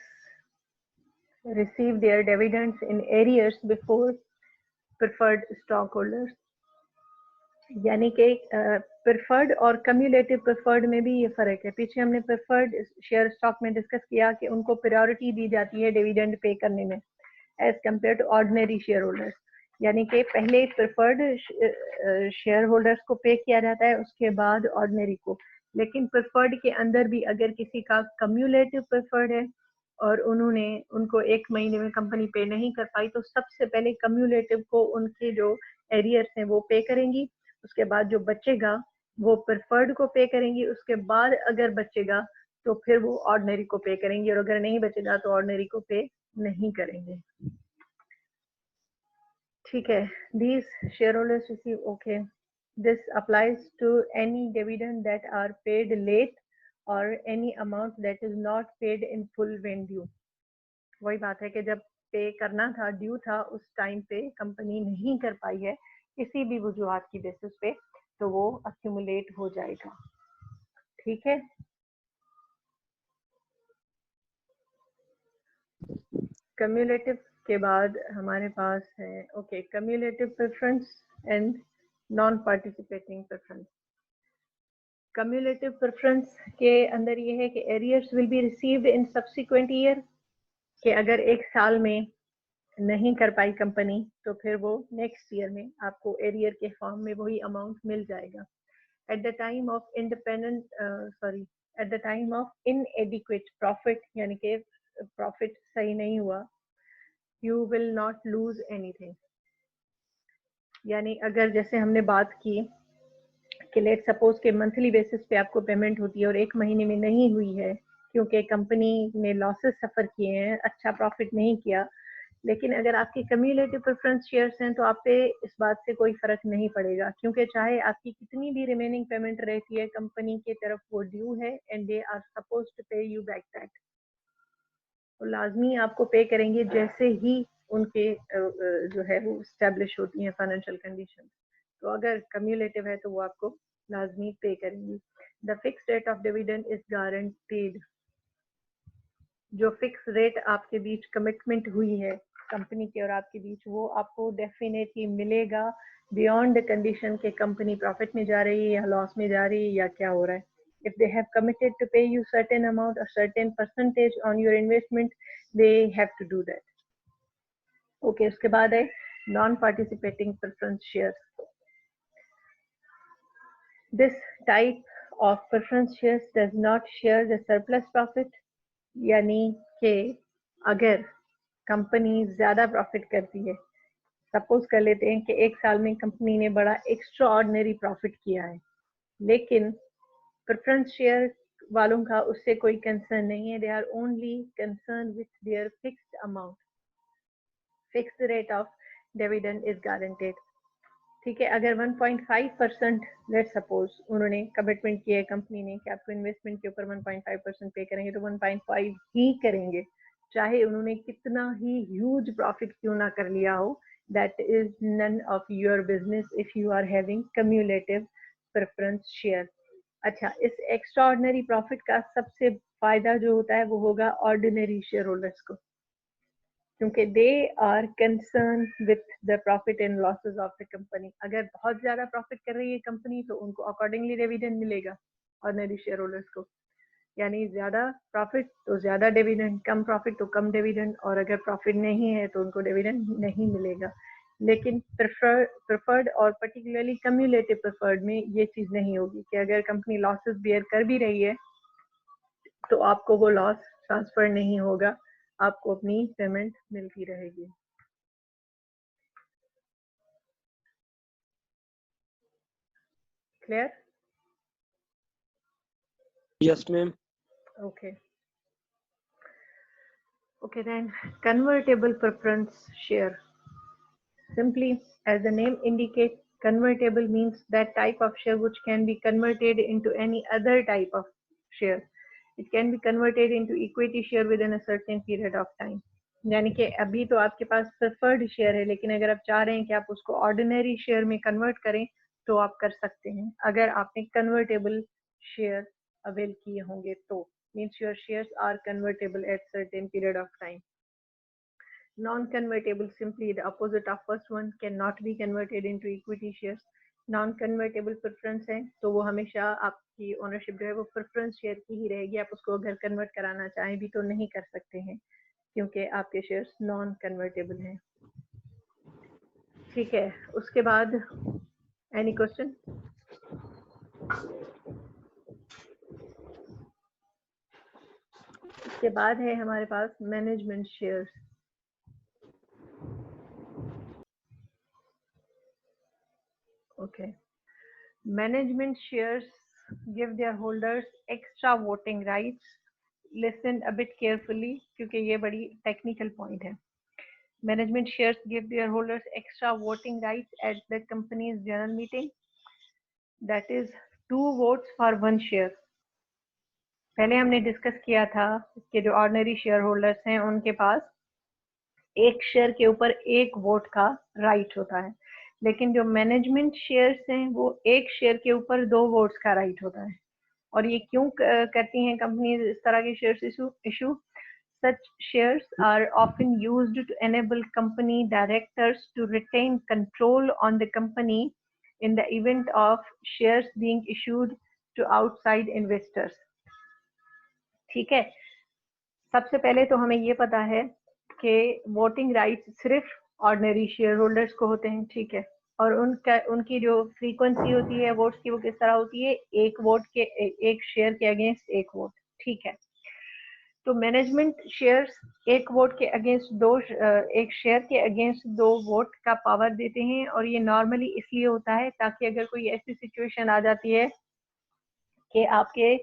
receive their dividends in arrears before preferred stockholders. यानी कि प्रेफर्ड और कम्युलेटिव प्रेफर्ड में भी ये फर्क है। पीछे हमने प्रेफर्ड शेयर स्टॉक में डिस्कस किया कि उनको प्रायोरिटी दी जाती है डिविडेंड पे करने में as compare to ordinary share holders, यानी कि पहले प्रेफर्ड शेयर होल्डर्स को पे किया जाता है, उसके बाद ऑर्डिनरी को। लेकिन प्रेफर्ड के अंदर भी अगर किसी का कम्युलेटिव प्रेफर्ड है और उनको एक महीने में कंपनी पे नहीं कर पाई, तो सबसे पहले कम्युलेटिव को उनके जो एरियर्स हैं वो पे करेंगी, उसके बाद जो बचेगा वो प्रेफर्ड को पे करेंगी, उसके बाद अगर बचेगा तो फिर वो ऑर्डिनरी को पे करेंगी, और अगर नहीं बचेगा तो ऑर्डिनरी को पे नहीं करेंगे। ठीक है, these shareholders receive, okay, this applies to any dividend that are paid late or any amount that is not paid in full when due. वही बात है कि जब पे करना था, ड्यू था, उस टाइम पे कंपनी नहीं कर पाई है किसी भी वजूहात की बेसिस पे, तो वो अक्यूमुलेट हो जाएगा। ठीक है, कम्युलेटिव के बाद हमारे पास है okay cumulative preference and non participating preference. Cumulative preference के अंदर ये है कि arrears will be received in subsequent year, कि अगर एक साल में नहीं कर पाई कंपनी तो फिर वो नेक्स्ट ईयर में आपको एरियर के फॉर्म में वही अमाउंट मिल जाएगा। Eight the time of eight the time of इनएडिक्वेट profit, यानी कि प्रॉफिट सही नहीं हुआ, you will not lose anything. यानी अगर जैसे हमने बात की कि लेट सपोज के मंथली बेसिस पे आपको पेमेंट होती है और एक महीने में नहीं हुई है क्योंकि कंपनी ने लॉसेस सफर किए हैं, अच्छा प्रॉफिट नहीं किया, लेकिन अगर आपके कम्युलेटिव प्रेफरेंस शेयर्स हैं तो आप पे इस बात से कोई फर्क नहीं पड़ेगा, क्योंकि चाहे आपकी कितनी भी रिमेनिंग पेमेंट रहती है, कंपनी की तरफ वो ड्यू है and they are suppose to pay you back that. तो लाजमी आपको पे करेंगे जैसे ही उनके जो है वो स्टैब्लिश होती हैं फाइनेंशियल कंडीशन। तो अगर कम्युलेटिव है तो वो आपको लाजमी पे करेंगी। The fix rate of dividend is guaranteed. जो फिक्स रेट आपके बीच कमिटमेंट हुई है कंपनी के और आपके बीच, वो आपको डेफिनेटली मिलेगा बियॉन्ड द कंडीशन के कंपनी प्रॉफिट में जा रही है या लॉस में जा रही है या क्या हो रहा है। If they have committed to pay you certain amount or certain percentage on your investment, they have to do that. Okay, उसके बाद है non-participating preference shares. This type of preference shares does not share the surplus profit. यानी कि अगर company ज्यादा profit करती है, suppose कर लेते हैं कि एक साल में कंपनी ने बड़ा एक्स्ट्रा ऑर्डिनरी प्रॉफिट किया है, लेकिन प्रेफरेंस शेयर वालों का उससे कोई कंसर्न नहीं है, they are only concern with their fixed amount. Fixed rate of dividend is guaranteed. ठीक है, अगर 1.5% लेट सपोज उन्होंने कमिटमेंट किया है कंपनी ने कि आपको इन्वेस्टमेंट के ऊपर 1.5% पे करेंगे, तो 1.5 ही करेंगे, चाहे उन्होंने कितना ही ह्यूज प्रॉफिट क्यों ना कर लिया हो। That is none of your business if you are having cumulative preference share. अच्छा, इस एक्स्ट्रा ऑर्डिनरी प्रॉफिट का सबसे फायदा जो होता है वो होगा ऑर्डिनरी शेयर होल्डर्स को, क्योंकि they are concern with the profit and losses of the company. अगर बहुत ज्यादा प्रॉफिट कर रही है कंपनी तो उनको अकॉर्डिंगली डिविडेंड मिलेगा ऑर्डिनरी शेयर होल्डर्स को, यानी ज्यादा प्रॉफिट तो ज्यादा डिविडेंड, कम प्रॉफिट तो कम डिविडेंड, और अगर प्रॉफिट नहीं है तो उनको डिविडेंड नहीं मिलेगा। लेकिन प्रेफर्ड और पर्टिकुलरली कम्युलेटिव प्रेफर्ड में ये चीज नहीं होगी कि अगर कंपनी लॉसेस बियर कर भी रही है तो आपको वो लॉस ट्रांसफर नहीं होगा, आपको अपनी पेमेंट मिलती रहेगी। Clear? Yes, ma'am. Okay. Okay, then convertible preference share. Simply, as the name indicates, convertible means that type of share which can be converted into any other type of share. It can be converted into equity share within a certain period of time. यानी कि अभी तो आपके पास preferred share है, लेकिन अगर आप चाह रहे हैं कि आप उसको ऑर्डिनरी शेयर में कन्वर्ट करें तो आप कर सकते हैं, अगर आपने कन्वर्टेबल शेयर अवेल किए होंगे तो means your shares are convertible at certain period of time. Non-convertible, simply the opposite of first one, cannot be converted into equity shares. Non-convertible preference है तो वो हमेशा आपकी ओनरशिप जो है वो प्रेफरेंस शेयर की ही रहेगी. आप उसको अगर कन्वर्ट कराना चाहें भी तो नहीं कर सकते हैं क्योंकि आपके शेयर्स नॉन कन्वर्टेबल हैं. ठीक है, उसके बाद एनी क्वेश्चन? उसके बाद है हमारे पास management shares. Okay. Management shares give their holders extra voting rights. Listen a bit carefully क्योंकि ये बड़ी technical point है. Management shares give their holders extra voting rights at the company's general meeting. That is 2 votes for 1 share. पहले हमने discuss किया था कि जो ऑर्डिनरी शेयर होल्डर्स हैं उनके पास एक शेयर के ऊपर एक वोट का राइट होता है, लेकिन जो मैनेजमेंट शेयर्स हैं वो एक शेयर के ऊपर 2 वोट्स का राइट होता है. और ये क्यों करती हैं कंपनीज इस तरह के shares issue? Such shares are often used to enable company directors to retain control on the company in the event of shares being issued to outside investors. ठीक है, सबसे पहले तो हमें ये पता है कि वोटिंग राइट्स सिर्फ ऑर्डिनरी शेयर होल्डर्स को होते हैं. ठीक है, और उनकी जो फ्रीक्वेंसी होती है वोट्स की वो किस तरह होती है? एक वोट के एक शेयर के अगेंस्ट एक वोट. ठीक है, तो मैनेजमेंट शेयर्स एक वोट के अगेंस्ट एक शेयर के अगेंस्ट 2 वोट का पावर देते हैं. और ये नॉर्मली इसलिए होता है ताकि अगर कोई ऐसी सिचुएशन आ जाती है कि आपके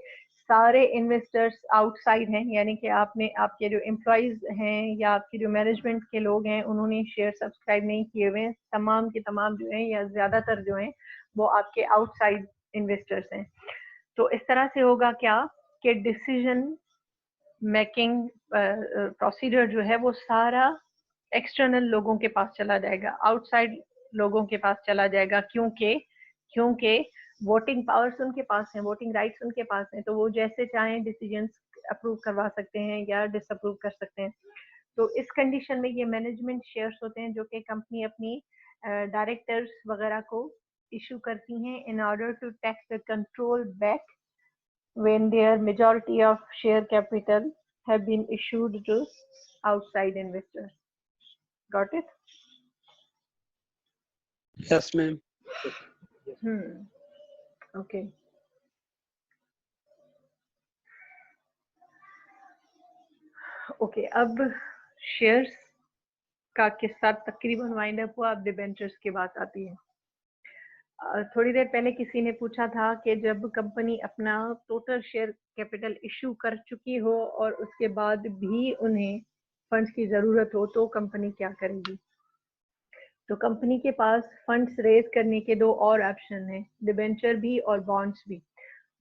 सारे इन्वेस्टर्स आउटसाइड हैं, यानी कि आपके जो एम्प्लॉइज हैं या आपके जो मैनेजमेंट के लोग हैं उन्होंने शेयर सब्सक्राइब नहीं किए हुए हैं, तमाम के तमाम जो हैं या ज्यादातर जो हैं वो आपके आउटसाइड इन्वेस्टर्स हैं. तो इस तरह से होगा क्या कि डिसीजन मेकिंग प्रोसीजर जो है वो सारा एक्सटर्नल लोगों के पास चला जाएगा, आउटसाइड लोगों के पास चला जाएगा. क्योंकि वोटिंग पावर्स उनके पास हैं, वोटिंग राइट्स उनके पास हैं, तो वो जैसे चाहें डिसीजंस अप्रूव करवा सकते हैं या डिसअप्रूव कर सकते हैं. तो इस कंडीशन में ये मैनेजमेंट शेयर्स होते हैं जो कि कंपनी अपनी डायरेक्टर्स वगैरह को इशू करती हैं in order to take the control back when their majority of share capital have been issued to outside investors. Got it? Yes, ma'am. Okay. Okay, अब शेयर्स का किस्सा तकरीबन वाइंड अप हुआ. अब डिबेंचर्स की बात आती है. थोड़ी देर पहले किसी ने पूछा था कि जब कंपनी अपना टोटल शेयर कैपिटल इशू कर चुकी हो और उसके बाद भी उन्हें फंड्स की ज़रूरत हो तो कंपनी क्या करेगी. तो कंपनी के पास फंड्स रेज करने के 2 और ऑप्शन हैं, डिबेंचर भी और बॉन्ड्स भी,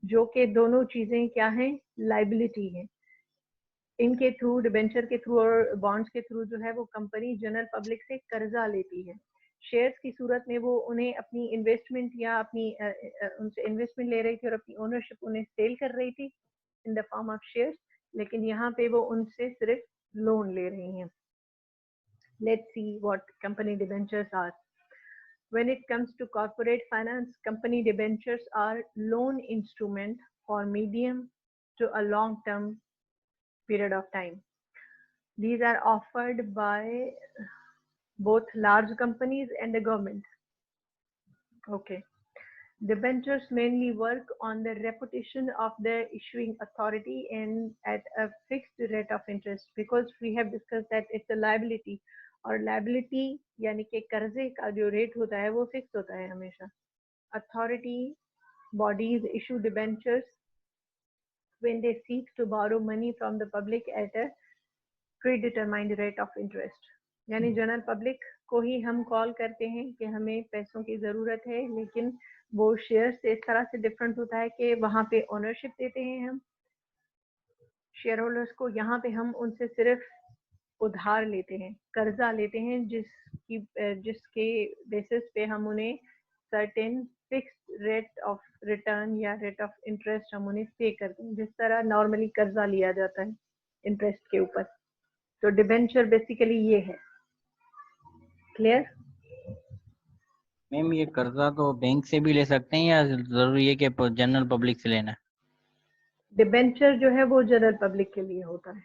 जो कि दोनों चीज़ें क्या हैं? लाइबिलिटी हैं. इनके थ्रू, डिबेंचर के थ्रू और बॉन्ड्स के थ्रू जो है वो कंपनी जनरल पब्लिक से कर्जा लेती है. शेयर्स की सूरत में वो उन्हें अपनी इन्वेस्टमेंट या अपनी उनसे इन्वेस्टमेंट ले रही थी और अपनी ओनरशिप उन्हें सेल कर रही थी in the form of shares, लेकिन यहाँ पे वो उनसे सिर्फ लोन ले रही हैं. Let's see what company debentures are. When it comes to corporate finance, company debentures are loan instrument for medium to a long-term period of time. These are offered by both large companies and the government. Okay. Debentures mainly work on the reputation of the issuing authority and at a fixed rate of interest, because we have discussed that it's a liability. और liability यानी कि कर्जे का जो rate होता है वो fix होता है हमेशा. Authority bodies issue debentures when they seek to borrow money from the public at a predetermined rate of interest. यानी जनरल पब्लिक को ही हम कॉल करते हैं कि हमें पैसों की ज़रूरत है, लेकिन वो शेयर से इस तरह से डिफरेंट होता है कि वहाँ पे ओनरशिप देते हैं हम शेयर होल्डर्स को, यहाँ पे हम उनसे सिर्फ उधार लेते हैं, कर्जा लेते हैं, जिसके बेसिस पे हम उन्हें certain fixed rate of return या रेट ऑफ इंटरेस्ट हम उन्हें पे करते हैं, जिस तरह नॉर्मली कर्जा लिया जाता है इंटरेस्ट के ऊपर। तो डिबेंचर बेसिकली ये है। क्लियर? मैम ये कर्जा तो बैंक से भी ले सकते हैं या जरूरी है कि जनरल पब्लिक से लेना है? डिबेंचर जो है वो जनरल पब्लिक के लिए होता है।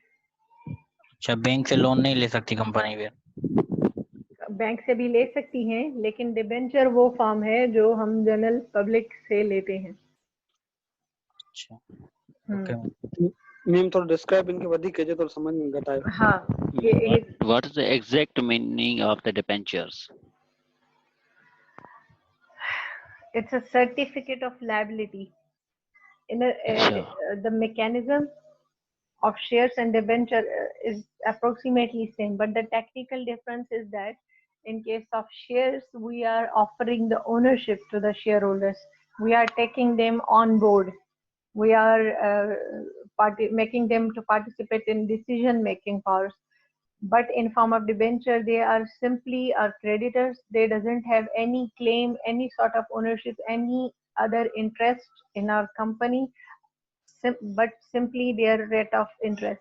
अच्छा, बैंक से लोन नहीं ले सकती कंपनी फिर? बैंक से भी ले सकती हैं, लेकिन डिबेंचर वो फॉर्म है जो हम जनरल पब्लिक से लेते हैं। अच्छा, ओके मैम थोड़ा डिस्क्राइब इनके वधिक कीजिए तो समझ में घटा है। हाँ, what is the exact meaning of the debentures? It's a certificate of liability. The mechanism of shares and debenture is approximately same, but the technical difference is that in case of shares, we are offering the ownership to the shareholders. We are taking them on board. We are making them to participate in decision-making powers. But in form of debenture, they are simply our creditors. They doesn't have any claim, any sort of ownership, any other interest in our company, but simply their rate of interest.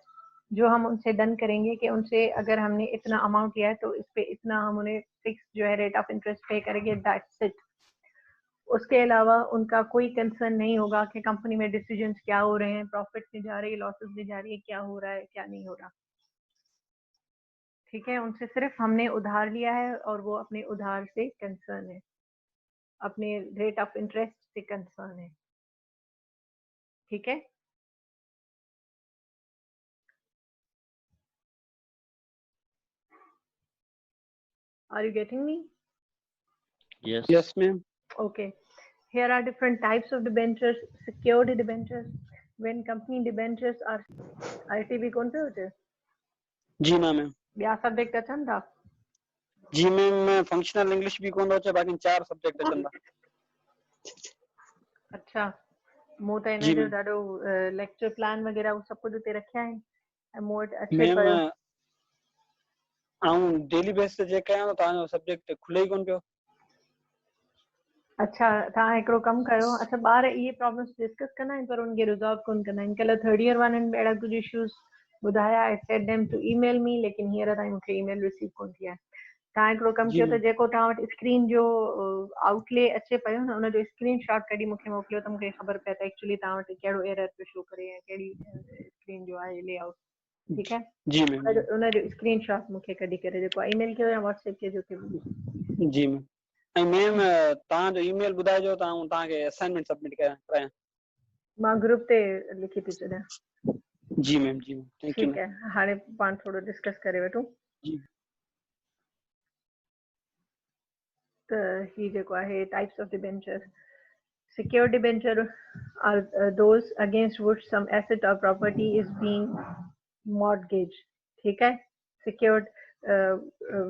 जो हम उनसे done करेंगे कि उनसे अगर हमने इतना amount लिया है तो इस पे इतना हम उन्हें फिक्स जो है रेट ऑफ इंटरेस्ट पे करेंगे, दैट्स इट। उसके अलावा उनका कोई कंसर्न नहीं होगा कि कंपनी में डिसीजंस क्या हो रहे हैं, प्रॉफिट में जा रही है, लॉसेस में जा रही है, क्या हो रहा है, क्या नहीं हो रहा। ठीक है, उनसे सिर्फ हमने उधार लिया है और वो अपने उधार से कंसर्न है, अपने रेट ऑफ इंटरेस्ट से कंसर्न है। ठीक है? Are you getting me? Yes. Yes, ma'am. Okay. Here are different types of debentures. Secured debentures. When company debentures are ITB computer. जी ना मैम। ब्याह सब्जेक्ट अचन था? जी मैम, मैं फंक्शनल इंग्लिश भी कोन होचे, बाकी 4 सब्जेक्ट अचन था। अच्छा, मो तो इन जो ॾाढो लेक्चर प्लान वगैरह वो सब कुछ उते रखिया है ऐं मो वटि अचे पियो। मैम आऊं डेली बेस ते जे कयां तो तां सब्जेक्ट खुले ही कोन पियो। अच्छा, तव्हां हिकिड़ो कमु कयो, अच्छा ॿार इहे प्रॉब्लम्स डिस्कस कंदा आहिनि पर उनखे रिज़ॉल्व कोन कंदा आहिनि। कल्ह थर्ड ईयर वारनि अहिड़ा कुझु इश्यूज़ ॿुधाया, I said them to email me, लेकिन हींअर ताईं मूंखे ईमेल रिसीव कोन थी आहे। तव्हां हिकिड़ो कमु कयो त जेको तव्हां वटि स्क्रीन जो आउटले अचे पियो न, उनजो स्क्रीन शॉट कढी मूंखे मोकिलियो त मूंखे ख़बर पए त एक्चुअली तव्हां वटि कहिड़ो एरर पियो शो करे ऐं कहिड़ी स्क्रीन जो आहे लेआउट। ठीकु आहे? जी मैम। उनजो स्क्रीन शॉट मूंखे कढी करे जेको आहे ईमेल कयो या व्हाट्सएप कयो, जो जी मैम। ऐं मैम तव्हां जो ईमेल ॿुधाइजो त आऊं तव्हांखे असाइनमेंट सबमिट करायां। मां ग्रुप ते लिखी थी छॾियां। जी मैम, जी मैम, थैंक यू। ठीक है, हाणे पाण थोड़ो डिस्कस करे वठूं। जी। त ही जेको आहे types of debenture. Secured debenture are those against which some asset or property is being mortgaged. ठीक है? Secured,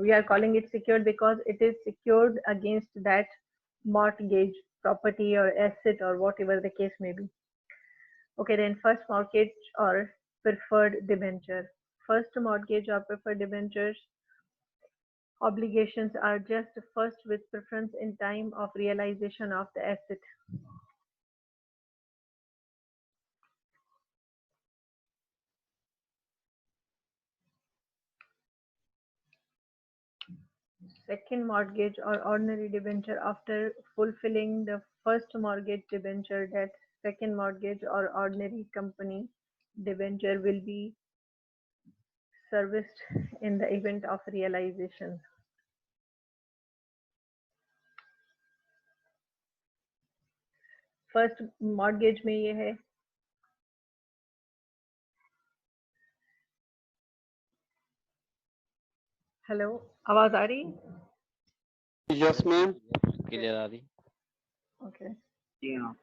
we are calling it secured because it is secured against that mortgage property or asset or whatever the case may be. Okay, then first mortgage or preferred debenture. First mortgage or preferred debentures obligations are just first with preference in time of realization of the asset. Second mortgage or ordinary debenture after fulfilling the first mortgage debenture, that second mortgage or ordinary company debenture will be serviced in the event of realization. First mortgage में ये है, hello आवाज आ रही? Yes ma'am, clear आ रही। Okay, जी हाँ।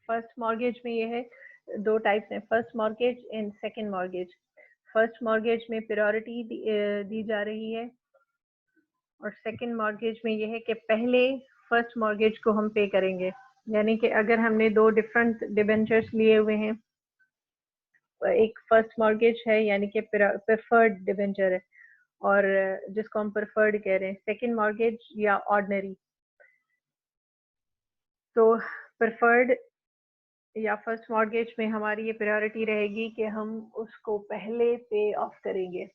First mortgage में ये है, दो टाइप्स हैं, first mortgage and second mortgage. First mortgage में प्रायोरिटी दी जा रही है, और सेकंड मॉर्गेज में ये है कि पहले फर्स्ट मॉर्गेज को हम पे करेंगे। यानी कि अगर हमने दो डिफरेंट डिबेंचर्स लिए हुए हैं, एक फर्स्ट मॉर्गेज है यानी कि प्रेफर्ड डिबेंचर है, और जिसको हम प्रेफर्ड कह रहे हैं, सेकंड मॉर्गेज या ऑर्डिनरी। तो प्रेफर्ड या फर्स्ट मॉर्गेज में हमारी ये प्रायोरिटी रहेगी कि हम उसको पहले पे ऑफ करेंगे।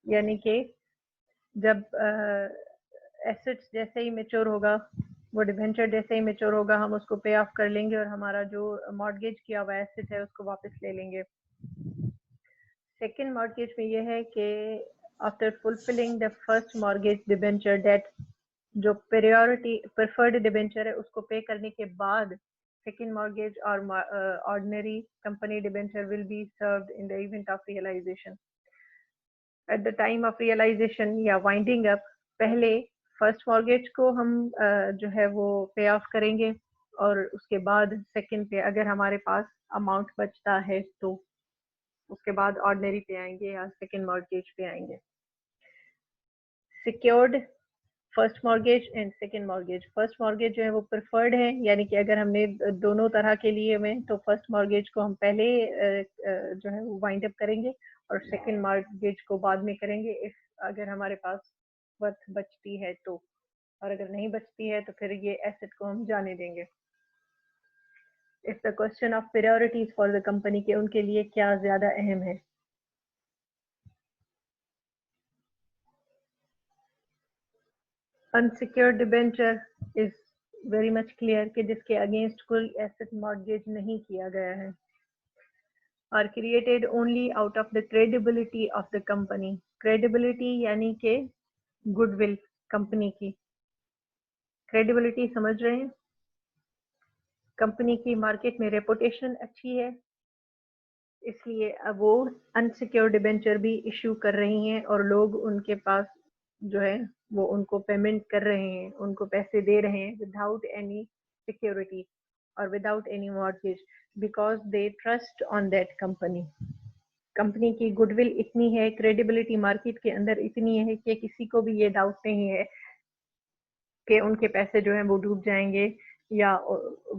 यानी कि जब एसेट्स जैसे ही मैच्योर होगा, वो डिबेंचर जैसे ही मैच्योर होगा, हम उसको पे ऑफ कर लेंगे और हमारा जो मॉर्गेज किया हुआ एसेट है उसको वापस ले लेंगे। सेकंड मॉर्गेज में ये है कि after fulfilling the first mortgage debenture debt, जो प्रायोरिटी प्रेफर्ड डिबेंचर है उसको पे करने के बाद सेकंड मॉर्गेज और ordinary company debenture will be served in the event of realisation. At the time of realisation या वाइंडिंग अप, पहले first mortgage को हम जो है वो पे ऑफ करेंगे, और उसके बाद सेकंड पे अगर हमारे पास अमाउंट बचता है तो उसके बाद ऑर्डिनरी पे आएंगे या सेकंड मॉर्गेज पे आएंगे। Secured first mortgage and second mortgage. First mortgage जो है वो प्रेफर्ड है, यानी कि अगर हमने दोनों तरह के लिए में, तो फर्स्ट मॉर्गेज को हम पहले जो है वो वाइंड अप करेंगे और सेकंड मॉर्गेज को बाद में करेंगे, इफ अगर हमारे पास वर्थ बचती है तो, और अगर नहीं बचती है तो फिर ये एसेट को हम जाने देंगे। If the question of priorities for the company, के उनके लिए क्या ज्यादा अहम है। Unsecured debenture is very much clear कि जिसके अगेंस्ट कोई एसेट मॉर्गेज नहीं किया गया है, are created only out of the credibility of the company. Credibility यानी कि गुडविल, कंपनी की क्रेडिबिलिटी, समझ रहे हैं? कंपनी की मार्केट में रेपुटेशन अच्छी है, इसलिए अब वो अनसिक्योर्ड डिबेंचर भी इश्यू कर रही हैं और लोग उनके पास जो है वो उनको पेमेंट कर रहे हैं, उनको पैसे दे रहे हैं विदाउट एनी सिक्योरिटी और without any mortgage, because they trust on that company. Company की गुडविल इतनी है, क्रेडिबिलिटी मार्केट के अंदर इतनी है कि किसी को भी ये डाउट नहीं है कि उनके पैसे जो हैं वो डूब जाएंगे या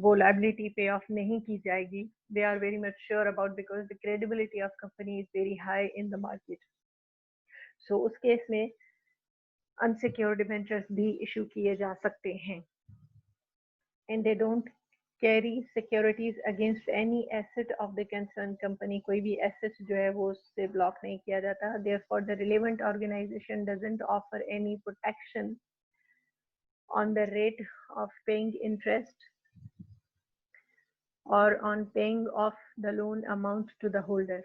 वो लायबिलिटी पे ऑफ नहीं की जाएगी। They are very much sure about, because the credibility of company is very high in the market. So उस केस में अनसिक्योर्ड डिबेंचर्स भी इशू किए जा सकते हैं, and they don't carry securities against any asset of the concern company. कोई भी asset जो है वो उससे ब्लॉक नहीं किया जाता। Therefore the relevant organisation doesn't offer any protection on the rate of paying interest or on paying off the loan amount to the holder.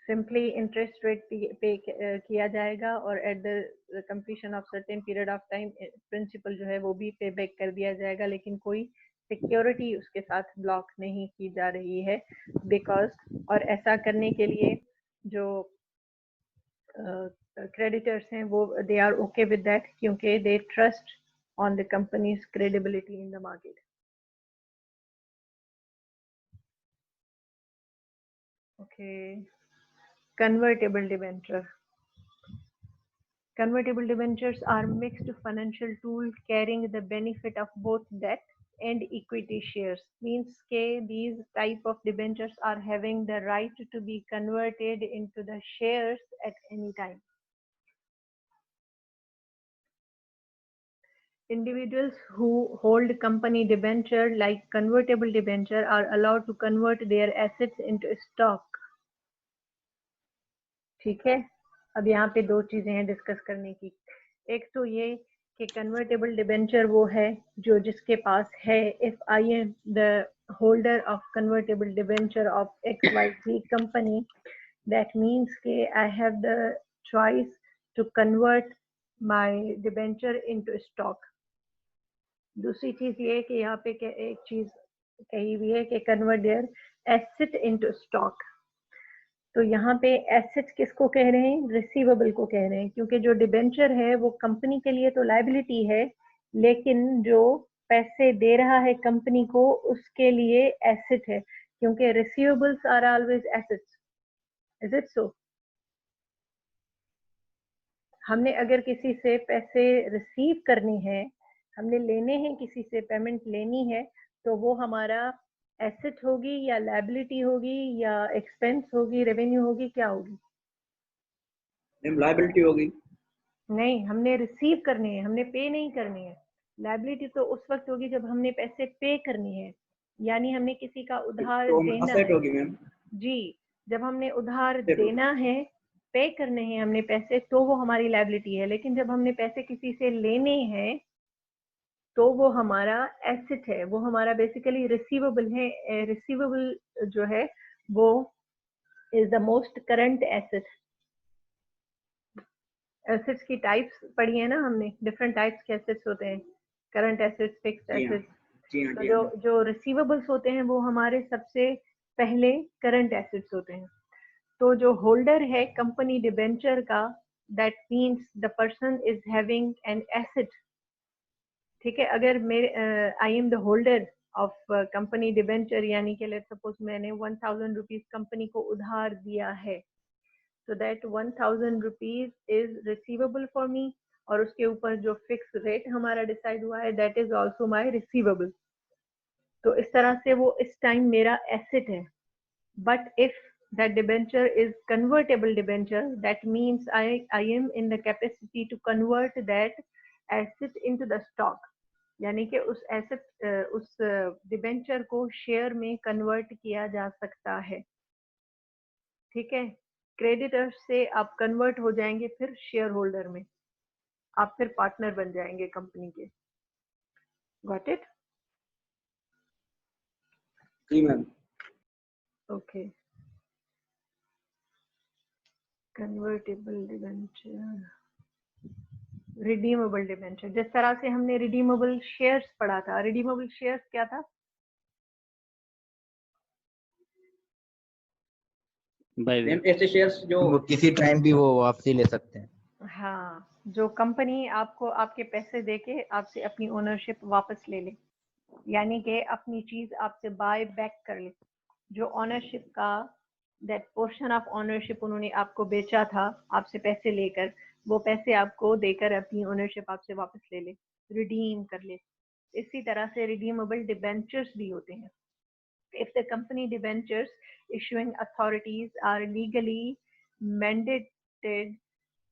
Simply interest rate pay किया जाएगा और at the completion of certain period of time principal जो है वो भी पे back कर दिया जाएगा, लेकिन कोई सिक्योरिटी उसके साथ ब्लॉक नहीं की जा रही है। बिकॉज और ऐसा करने के लिए जो creditors हैं वो they are okay with that, क्योंकि they trust on the company's credibility in the market. Okay, convertible debenture. Convertible debentures are mixed financial tool carrying the benefit of both debt and equity shares. Means के these type of debentures are having the right to be converted into the shares at any time. Individuals who hold company debenture like convertible debenture are allowed to convert their assets into stock. ठीक है, अब यहाँ पे दो चीजें हैं discuss करने की। एक तो ये कि कन्वर्टेबल डिबेंचर वो है जो जिसके पास है, if I am the holder of convertible debenture of XYZ company, that means के I have the choice to convert my debenture into stock. दूसरी चीज ये कि यहाँ पे एक चीज कही हुई है कि convert their asset into stock. तो यहाँ पे एसेट किसको कह रहे हैं? रिसीवेबल को कह रहे हैं, क्योंकि जो डिबेंचर है वो कंपनी के लिए तो लायबिलिटी है, लेकिन जो पैसे दे रहा है कंपनी को उसके लिए एसेट है, क्योंकि receivables are always assets. Is it so? हमने अगर किसी से पैसे रिसीव करने हैं, हमने लेने हैं, किसी से पेमेंट लेनी है, तो वो हमारा एसेट होगी या लायबिलिटी होगी या एक्सपेंस होगी, रेवेन्यू होगी, क्या होगी? लायबिलिटी होगी। नहीं, हमने रिसीव करने हैं, हमने पे नहीं करने हैं। लायबिलिटी तो उस वक्त होगी जब हमने पैसे पे करने हैं, यानी हमने किसी का उधार तो देना असेट है। होगी मैम। जी, जब हमने उधार Asset होगी। देना है, पे करने हैं हमने पैसे, तो वो हमारी लायबिलिटी है। लेकिन जब हमने पैसे किसी से लेने हैं तो वो हमारा एसेट है, वो हमारा बेसिकली रिसीवेबल है। रिसीवेबल जो है वो is the most current asset. Assets की टाइप्स पढ़ी है ना हमने, डिफरेंट टाइप्स के एसेट्स होते हैं, करंट एसेट्स, फिक्स्ड जी हाँ, एसेट्स। जी हाँ, तो जी जो हाँ। जो रिसीवेबल्स होते हैं वो हमारे सबसे पहले करंट एसेट्स होते हैं। तो जो होल्डर है कंपनी डिबेंचर का, that means the person is having an asset. ठीक है, अगर मेरे आई am the holder of company debenture, यानी कि लेट्स सपोज मैंने 1000 रुपीज कंपनी को उधार दिया है, so that 1000 rupees is receivable for me, और उसके ऊपर जो फिक्स रेट हमारा डिसाइड हुआ है that is also my receivable। तो इस तरह से वो इस टाइम मेरा एसेट है। but if that debenture is convertible debenture, that means I am in the capacity to convert that asset into the stock, यानी कि उस एसेट उस डिबेंचर को शेयर में कन्वर्ट किया जा सकता है। ठीक है, क्रेडिटर्स से आप कन्वर्ट हो जाएंगे फिर शेयर होल्डर में, आप फिर पार्टनर बन जाएंगे कंपनी के। Got it? जी ma'am. Okay, convertible debenture, redeemable debenture. जिस तरह से हमने रिडीमेबल शेयर्स पढ़ा था, रिडीमेबल शेयर्स क्या था? मैम ऐसे शेयर्स जो वो किसी टाइम भी वो वापसी ले सकते हैं। हाँ, जो कंपनी आपको आपके पैसे देके आपसे अपनी ओनरशिप वापस ले ले, यानी कि अपनी चीज आपसे बाय बैक कर ले। जो ऑनरशिप का दैट पोर्शन ऑफ ऑनरशिप उन्होंने आपको बेचा था आपसे पैसे लेकर, वो पैसे आपको देकर अपनी ओनरशिप आपसे वापस ले ले, रिडीम कर ले। इसी तरह से रिडीमेबल डिबेंचर्स भी होते हैं। If the company debentures issuing authorities are legally mandated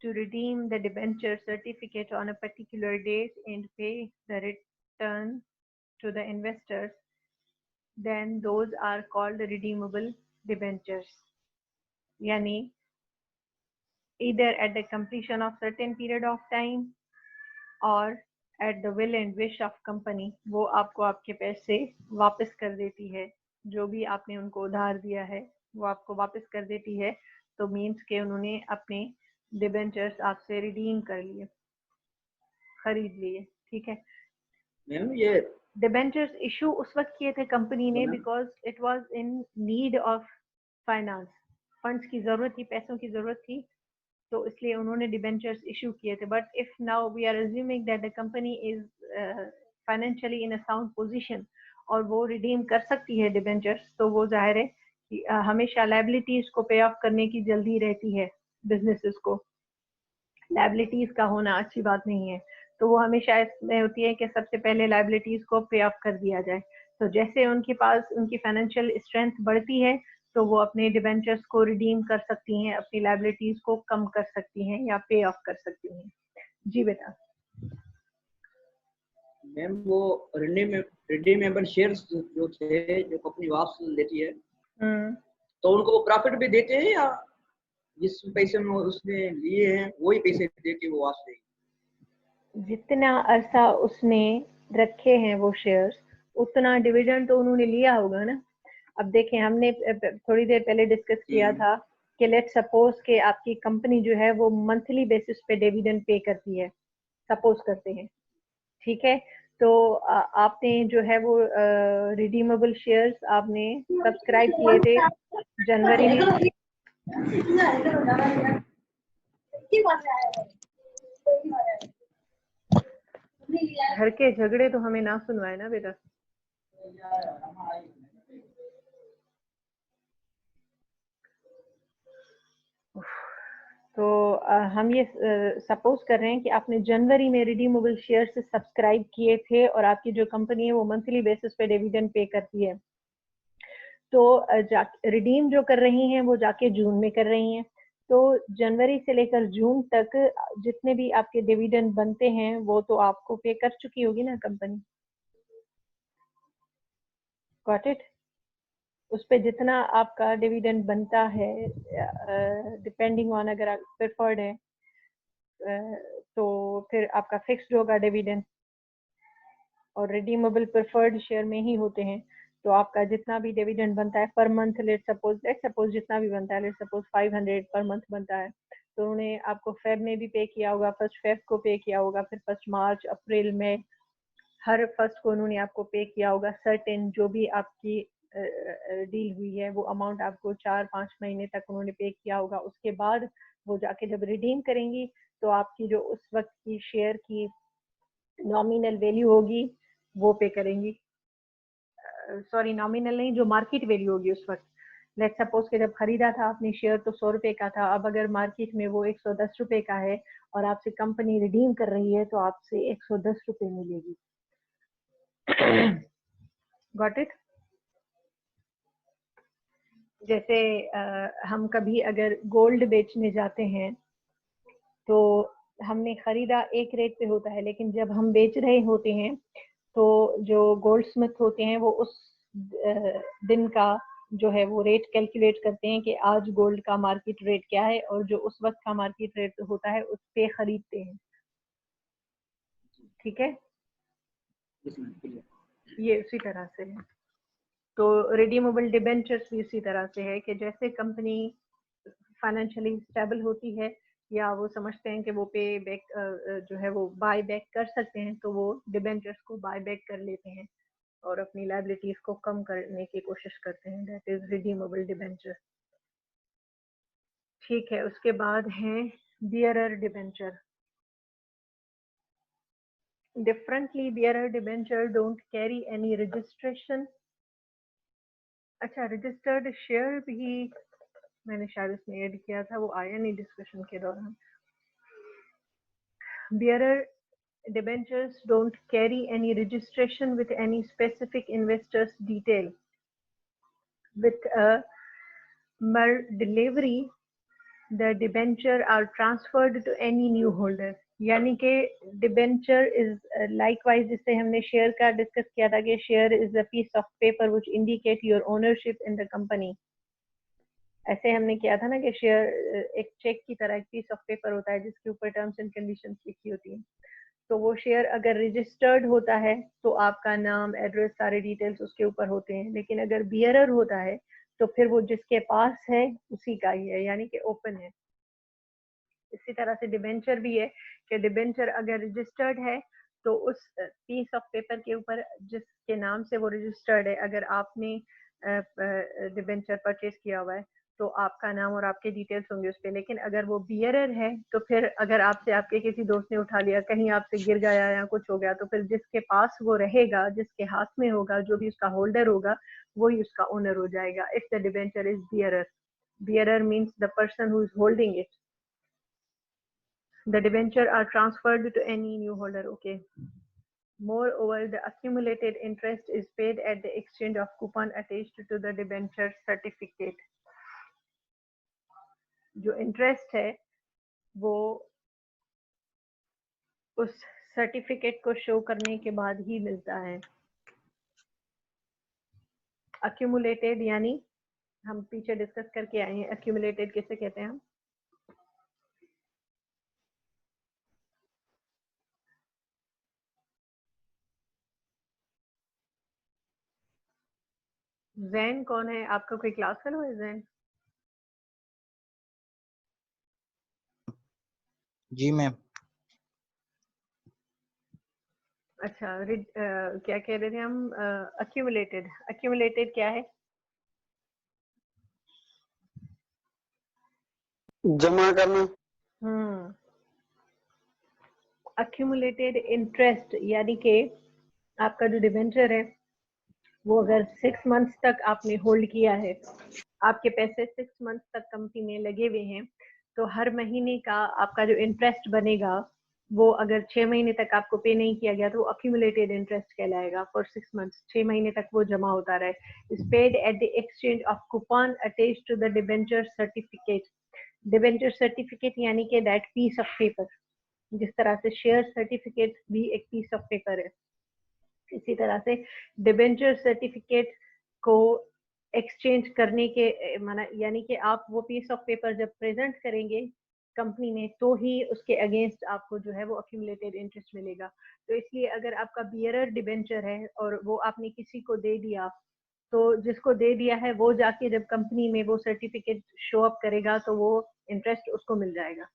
to redeem the debenture certificate on a particular date and pay the return to the investors, then those are called redeemable debentures. Yani either at the completion of certain period of time or at the will and wish of company, वो आपको आपके पैसे वापस कर देती है। जो भी आपने उनको उधार दिया है वो आपको वापस कर देती है। तो मीन्स के उन्होंने अपने डिबेंचर्स आपसे रिडीम कर लिए, खरीद लिए। ठीक है मैम, ये डिबेंचर्स इशू उस वक्त किए थे कंपनी ने because it was in need of finance, funds की जरूरत थी, पैसों की जरूरत थी, तो इसलिए उन्होंने डिबेंचर्स इशू किए थे। But if now we are assuming that the company is financially in a sound position और वो रिडीम कर सकती है डिबेंचर्स, तो वो जाहिर है कि हमेशा लायबिलिटीज को पे ऑफ करने की जल्दी रहती है बिजनेसेस को। लायबिलिटीज का होना अच्छी बात नहीं है, तो वो हमेशा इसमें होती है कि सबसे पहले लायबिलिटीज को पे ऑफ कर दिया जाए। तो जैसे उनके पास उनकी फाइनेंशियल स्ट्रेंथ बढ़ती है तो वो अपने डिबेंचर्स को रिडीम कर सकती हैं, अपनी लायबिलिटीज को कम कर सकती हैं या पे ऑफ कर सकती हैं। जी बेटा। मैम, वो रिडीमेबल शेयर्स जो थे जो कंपनी वापस लेती है, तो उनको वो प्रॉफिट भी देते हैं या जिस पैसे में उसने लिए हैं वही पैसे देके वो वापस देंगे? जितना अरसा उसने रखे हैं वो शेयर्स, उतना डिविडेंड तो उन्होंने लिया होगा ना। अब देखें, हमने थोड़ी देर पहले डिस्कस किया था कि लेट्स सपोज कि आपकी कंपनी जो है वो मंथली बेसिस पे डिविडेंड पे करती है, सपोज करते हैं। ठीक है, तो आपने जो है वो रिडीमेबल शेयर्स आपने सब्सक्राइब किए थे जनवरी में। घर के झगड़े तो हमें ना सुनवाए ना बेटा। तो हम ये सपोज कर रहे हैं कि आपने जनवरी में रिडीमेबल शेयर से सब्सक्राइब किए थे और आपकी जो कंपनी है वो मंथली बेसिस पे डिविडेंड पे करती है। तो रिडीम जो कर रही हैं वो जाके जून में कर रही हैं। तो जनवरी से लेकर जून तक जितने भी आपके डिविडेंड बनते हैं वो तो आपको पे कर चुकी होगी ना कंपनी। Got it? उस पे जितना आपका डिविडेंड बनता है डिपेंडिंग ऑन अगर आप प्रेफर्ड है तो फिर आपका फिक्स्ड होगा डिविडेंड, और रिडीमेबल प्रेफर्ड शेयर में ही होते हैं। तो आपका जितना भी डिविडेंड बनता है पर मंथ, लेट सपोज जितना भी बनता है, लेट सपोज 500 पर मंथ बनता है, तो उन्होंने आपको फेब में भी पे किया होगा, फर्स्ट फेब को पे किया होगा, फिर फर्स्ट मार्च, अप्रैल में, हर फर्स्ट को उन्होंने आपको पे किया होगा। सर्टेन जो भी आपकी डील हुई है वो अमाउंट आपको 4-5 महीने तक उन्होंने पे किया होगा। उसके बाद वो जाके जब रिडीम करेंगी तो आपकी जो उस वक्त की शेयर की नॉमिनल वैल्यू होगी वो पे करेंगी। सॉरी, नॉमिनल नहीं, जो मार्केट वैल्यू होगी उस वक्त। लेट सपोज के जब खरीदा था आपने शेयर तो 100 रुपए का था, अब अगर मार्केट में वो 110 रुपए का है और आपसे कंपनी रिडीम कर रही है तो आपसे 110 रुपए मिलेगी। Got it? जैसे हम कभी अगर गोल्ड बेचने जाते हैं तो हमने खरीदा एक रेट पे होता है, लेकिन जब हम बेच रहे होते हैं तो जो गोल्ड स्मिथ होते हैं वो उस दिन का जो है वो रेट कैलकुलेट करते हैं कि आज गोल्ड का मार्केट रेट क्या है, और जो उस वक्त का मार्केट रेट होता है उस पे खरीदते हैं। ठीक है, ये उसी तरह से है। तो रिडीमेबल डिबेंचर्स भी इसी तरह से है कि जैसे कंपनी फाइनेंशियली स्टेबल होती है या वो समझते हैं कि वो पे बैक जो है वो बाय बैक कर सकते हैं, तो वो डिबेंचर्स को बाय बैक कर लेते हैं और अपनी लायबिलिटीज को कम करने की कोशिश करते हैं। That is redeemable debenture. ठीक है, उसके बाद है bearer debenture. Differently, bearer debenture don't carry any registration. अच्छा, रजिस्टर्ड शेयर भी मैंने शायद इसमें ऐड किया था, वो आया नहीं डिस्कशन के दौरान। Bearer debentures don't carry any registration with any specific investor's detail. With a mere delivery, the debenture are transferred to any new holder. यानी कि debenture is likewise, जिससे हमने share का discuss किया था कि share is a piece of paper which indicate your ownership in the company. ऐसे हमने किया था ना कि शेयर एक चेक की तरह एक पीस ऑफ पेपर होता है जिसके ऊपर टर्म्स एंड कंडीशंस लिखी होती हैं। तो वो शेयर अगर रजिस्टर्ड होता है तो आपका नाम, एड्रेस, सारे डिटेल्स उसके ऊपर होते हैं, लेकिन अगर बियरर होता है तो फिर वो जिसके पास है उसी का ही है, यानी कि ओपन है। इसी तरह से डिबेंचर भी है कि डिबेंचर अगर रजिस्टर्ड है तो उस पीस ऑफ पेपर के ऊपर जिसके नाम से वो रजिस्टर्ड है, अगर आपने डिबेंचर परचेज किया हुआ है तो आपका नाम और आपके डिटेल्स होंगे उस पर। लेकिन अगर वो बियरर है तो फिर अगर आपसे आपके किसी दोस्त ने उठा लिया, कहीं आपसे गिर गया या कुछ हो गया, तो फिर जिसके पास वो रहेगा, जिसके हाथ में होगा, जो भी उसका होल्डर होगा, वही उसका ओनर हो जाएगा। If the debenture is bearer, bearer means the person who is holding it. The debenture are transferred to any new holder. Okay. Moreover, the accumulated interest is paid at the exchange of coupon attached to the debenture certificate. जो interest है वो उस certificate को show करने के बाद ही मिलता है। accumulated यानी हम पीछे डिस्कस करके आए हैं, accumulated किसे कहते हैं हम? जैन कौन है? आपका कोई क्लास फेलो है जैन? जी मैम। अच्छा, क्या कह रहे थे हम? accumulated, accumulated क्या है? जमा करना। accumulated interest यानी कि आपका जो डिबेंचर है वो अगर 6 मंथ्स तक आपने होल्ड किया है, आपके पैसे 6 मंथ्स तक कंपनी में लगे हुए हैं, तो हर महीने का आपका जो इंटरेस्ट बनेगा वो अगर 6 महीने तक आपको पे नहीं किया गया तो वो अक्यूमुलेटेड इंटरेस्ट कहलाएगा फॉर 6 मंथ्स। 6 महीने तक वो जमा होता रहे। Is paid at the exchange of coupon attached to the debenture certificate. Debenture certificate यानी कि दैट पीस ऑफ पेपर, जिस तरह से शेयर सर्टिफिकेट भी एक पीस ऑफ पेपर है, इसी तरह से डिबेंचर सर्टिफिकेट को एक्सचेंज करने के माना यानी कि आप वो पीस ऑफ पेपर जब प्रेजेंट करेंगे कंपनी में तो ही उसके अगेंस्ट आपको जो है वो अक्यूमुलेटेड इंटरेस्ट मिलेगा। तो इसलिए अगर आपका बियरर डिबेंचर है और वो आपने किसी को दे दिया, तो जिसको दे दिया है वो जाके जब कंपनी में वो सर्टिफिकेट शो अप करेगा तो वो इंटरेस्ट उसको मिल जाएगा।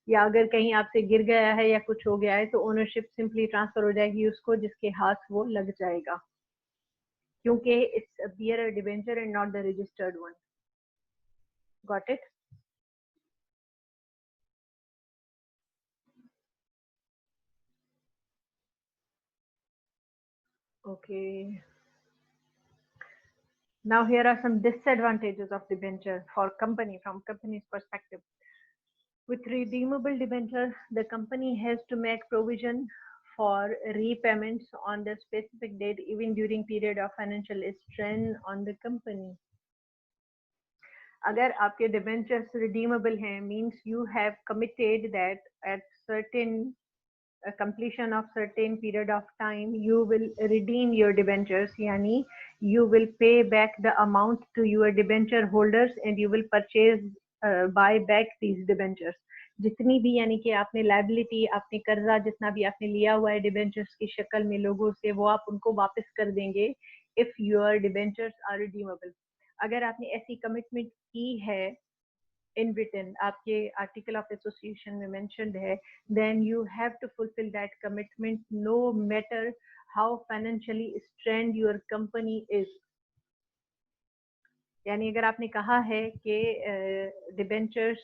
या अगर कहीं आपसे गिर गया है या कुछ हो गया है तो ओनरशिप सिंपली ट्रांसफर हो जाएगी उसको, जिसके हाथ वो लग जाएगा, क्योंकि it's a bearer debenture and not the registered one. Got it? Okay. Now here are some disadvantages of debenture for company from company's perspective. With redeemable debenture, the company has to make provision for repayments on the specific date even during period of financial strain on the company. अगर आपके debentures redeemable हैं, means you have committed that at certain completion of certain period of time you will redeem your debentures, yani you will pay back the amount to your debenture holders and you will purchase buy back these debentures. जितनी भी यानी कि आपने liability, आपने कर्जा जितना भी आपने लिया हुआ है डिबेंचर्स की शक्ल में लोगों से, वो आप उनको वापस कर देंगे if your debentures are redeemable. अगर आपने ऐसी कमिटमेंट की है in written, आपके article of association में mentioned है, then you have to fulfill that commitment no matter how financially strained your company is. यानी अगर आपने कहा है कि डिबेंचर्स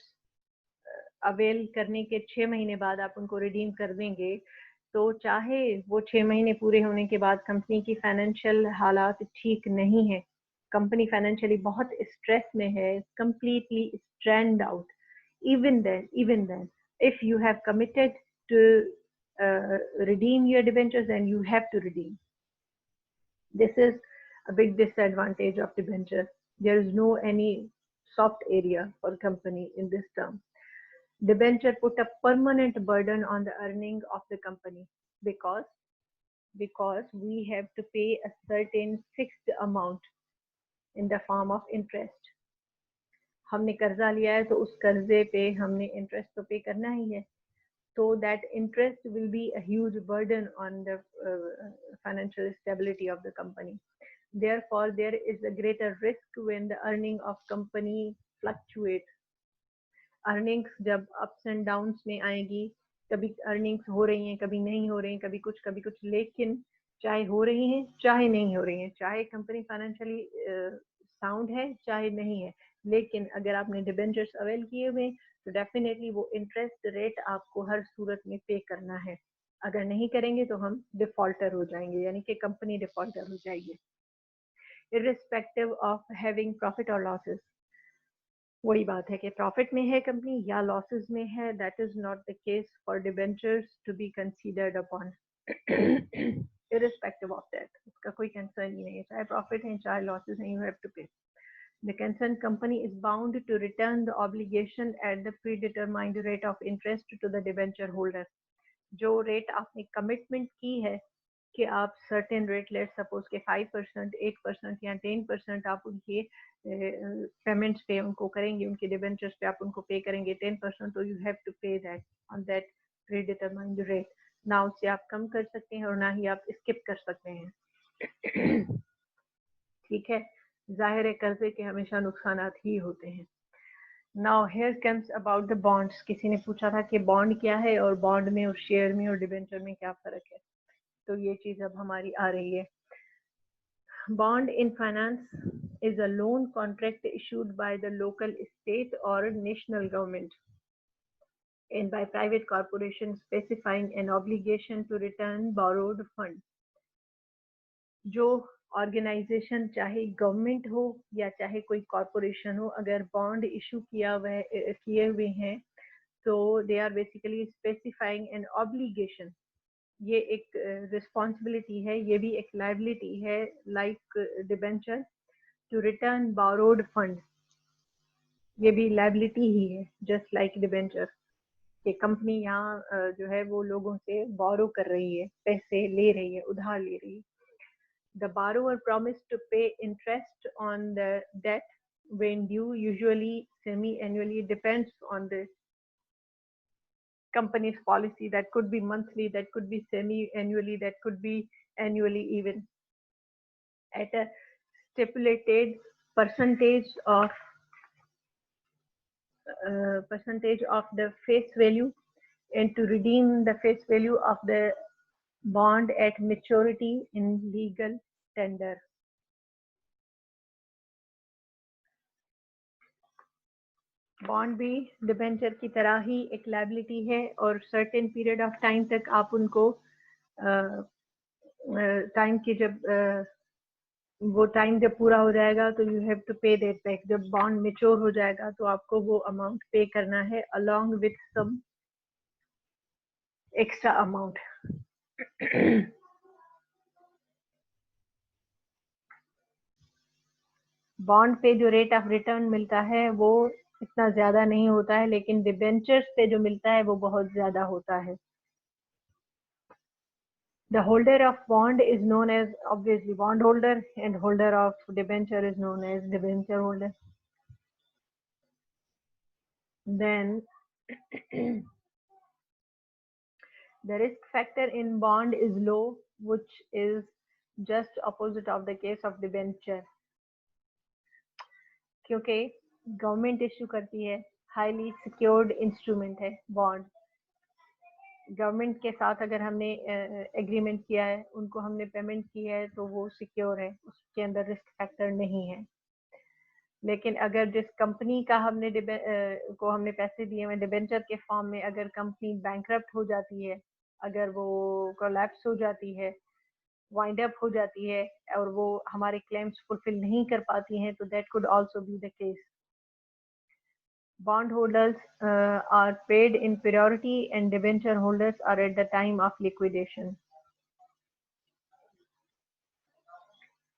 अवेल करने के 6 महीने बाद आप उनको रिडीम कर देंगे, तो चाहे वो 6 महीने पूरे होने के बाद कंपनी की फाइनेंशियल हालात ठीक नहीं है, कंपनी फाइनेंशियली बहुत स्ट्रेस में है, completely stranded out, even then if you have committed to redeem your debentures, then you have to redeem. This is a big disadvantage of debenture. There is no any soft area for company in this term. Debenture put a permanent burden on the earning of the company because we have to pay a certain fixed amount in the form of interest. हमने कर्जा लिया है तो उस कर्जे पे हमने interest तो पे करना ही है, so that interest will be a huge burden on the financial stability of the company. Therefore, there is a greater risk when the earning of company fluctuates. Earnings जब अप्स एंड डाउन्स में आएगी, कभी earnings हो रही हैं, कभी नहीं हो रही हैं, कभी कुछ, लेकिन चाहे हो रही हैं चाहे नहीं हो रही हैं, चाहे कंपनी फाइनेंशियली साउंड है चाहे नहीं है, लेकिन अगर आपने डिबेंचर्स अवेल किए हुए तो डेफिनेटली वो इंटरेस्ट रेट आपको हर सूरत में पे करना है। अगर नहीं करेंगे तो हम डिफॉल्टर हो जाएंगे, यानी कि कंपनी डिफॉल्टर हो जाएगी। इर्रिस्पेक्टिव ऑफ हैविंग प्रॉफिट और लॉसेस, वही बात है कि प्रॉफिट में है कंपनी या लॉसेस में है, that is not the case for debentures to be considered upon. Irrespective of that, इसका कोई कंसर्न ही नहीं है, चाहे प्रॉफिट है चाहे लॉसेस है, यू हैव टू पे। The concerned company is bound to return the obligation at the predetermined rate of interest to the debenture holder. जो रेट आपने कमिटमेंट की है कि आप सर्टेन रेट, लेट सपोज के 5%, 8% या 10% आप उनके पेमेंट्स पे उनको करेंगे, उनके डिबेंचर्स पे आप उनको पे करेंगे 10%, तो you have to pay that on that predetermined rate. ना उससे आप कम कर सकते हैं और ना ही आप स्किप कर सकते हैं। ठीक है, जाहिर है कर्जे के हमेशा नुकसानात ही होते हैं। Now here comes about the bonds. किसी ने पूछा था कि बॉन्ड क्या है और बॉन्ड में और शेयर में और डिबेंचर में क्या फर्क है, तो ये चीज अब हमारी आ रही है। Bond in finance is a loan contract issued by the local, state or national government and by private corporations specifying an obligation to return borrowed funds. जो ऑर्गेनाइजेशन चाहे गवर्नमेंट हो या चाहे कोई कॉरपोरेशन हो, अगर बॉन्ड इशू किए हुए हैं तो they are basically specifying an obligation. ये एक रिस्पॉन्सिबिलिटी है, ये भी एक लायबिलिटी है, like debenture, to return borrowed fund. ये भी लायबिलिटी ही है, जस्ट लाइक डिबेंचर. कि कंपनी यहाँ जो है वो लोगों से बोरो कर रही है, पैसे ले रही है, उधार ले रही है. The borrower promised to pay interest on the debt when due, usually semi-annually. Depends on the company's policy. That could be monthly, that could be semi-annually, that could be annually even, at a stipulated percentage of the face value, and to redeem the face value of the bond at maturity in legal tender. Bond भी debenture की तरह ही एक liability है, और certain period of time तक आप उनको time की वो टाइम जब पूरा हो जाएगा तो you have to pay that back. जब बॉन्ड मेच्योर हो जाएगा तो आपको वो अमाउंट पे करना है along with some extra amount. Bond पे जो रेट ऑफ रिटर्न मिलता है वो इतना ज्यादा नहीं होता है, लेकिन डिबेंचर्स पे जो मिलता है वो बहुत ज्यादा होता है. The holder of bond is known as obviously bond holder, and holder of debenture is known as debenture holder. Then the risk factor in bond is low, which is just opposite of the case of debenture. क्योंकि government issue करती है, highly secured instrument है bond. Government के साथ अगर हमने agreement किया है, उनको हमने पेमेंट की है, तो वो सिक्योर है, उसके अंदर रिस्क फैक्टर नहीं है. लेकिन अगर जिस कंपनी का हमने पैसे दिए हुए डिबेंचर के फॉर्म में, अगर कंपनी बैंकरप्ट हो जाती है, अगर वो कोलैप्स हो जाती है, वाइंड अप हो जाती है, और वो हमारे क्लेम्स फुलफिल नहीं कर पाती हैं, तो that could also be the case. Bondholders are paid in priority, and debenture holders are at the time of liquidation.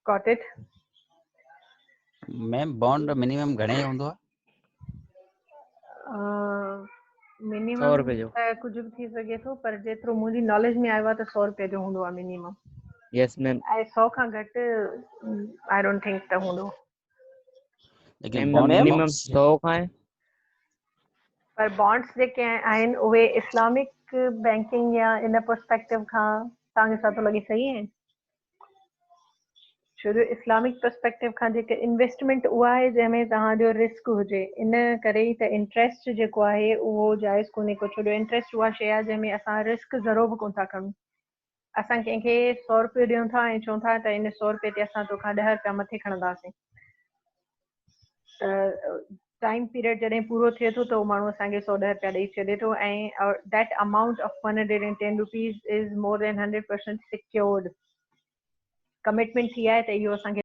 Got it? Ma'am bond minimum घणे हूंदो आहे? मिनिमम 100 रुपए जो कुछ भी थी सके थो, पर जेतिरो मुंहिंजी नॉलेज में आयो आहे त 100 रुपए जो हूंदो आहे मिनिमम. Yes ma'am. ऐं 100 खां घटि आई डोंट थिंक त हूंदो. लेकिन बॉन्ड मिनिमम 100 का है. पर बॉन्ड्स जेके आहिनि उहे इस्लामिक बैंकिंग या इन पर्सपेक्टिव खां तव्हांखे छा थो लॻे सही आहिनि? छो जो इस्लामिक पर्सपेक्टिव खां जेके इन्वेस्टमेंट उहा आहे जंहिंमें तव्हांजो रिस्क हुजे, इन करे ई त इंट्रस्ट जेको आहे उहो जाइज़ कोन्हे को. छो जो इंट्रस्ट उहा शइ आहे जंहिंमें असां रिस्क ज़रो बि कोन था करूं. असां कंहिंखे 100 रुपयो ॾियूं था ऐं चऊं था त इन 100 रुपए ते असां तोखां 10 रुपया मथे खणंदासीं. टाइम पीरियड जॾहिं पूरो थिए थो त उहो माण्हू असांखे 110 रुपया ॾेई छॾे थो, ऐं that amount of 110 rupees is more than 100% secured. Commitment थी आहे त इहो असांखे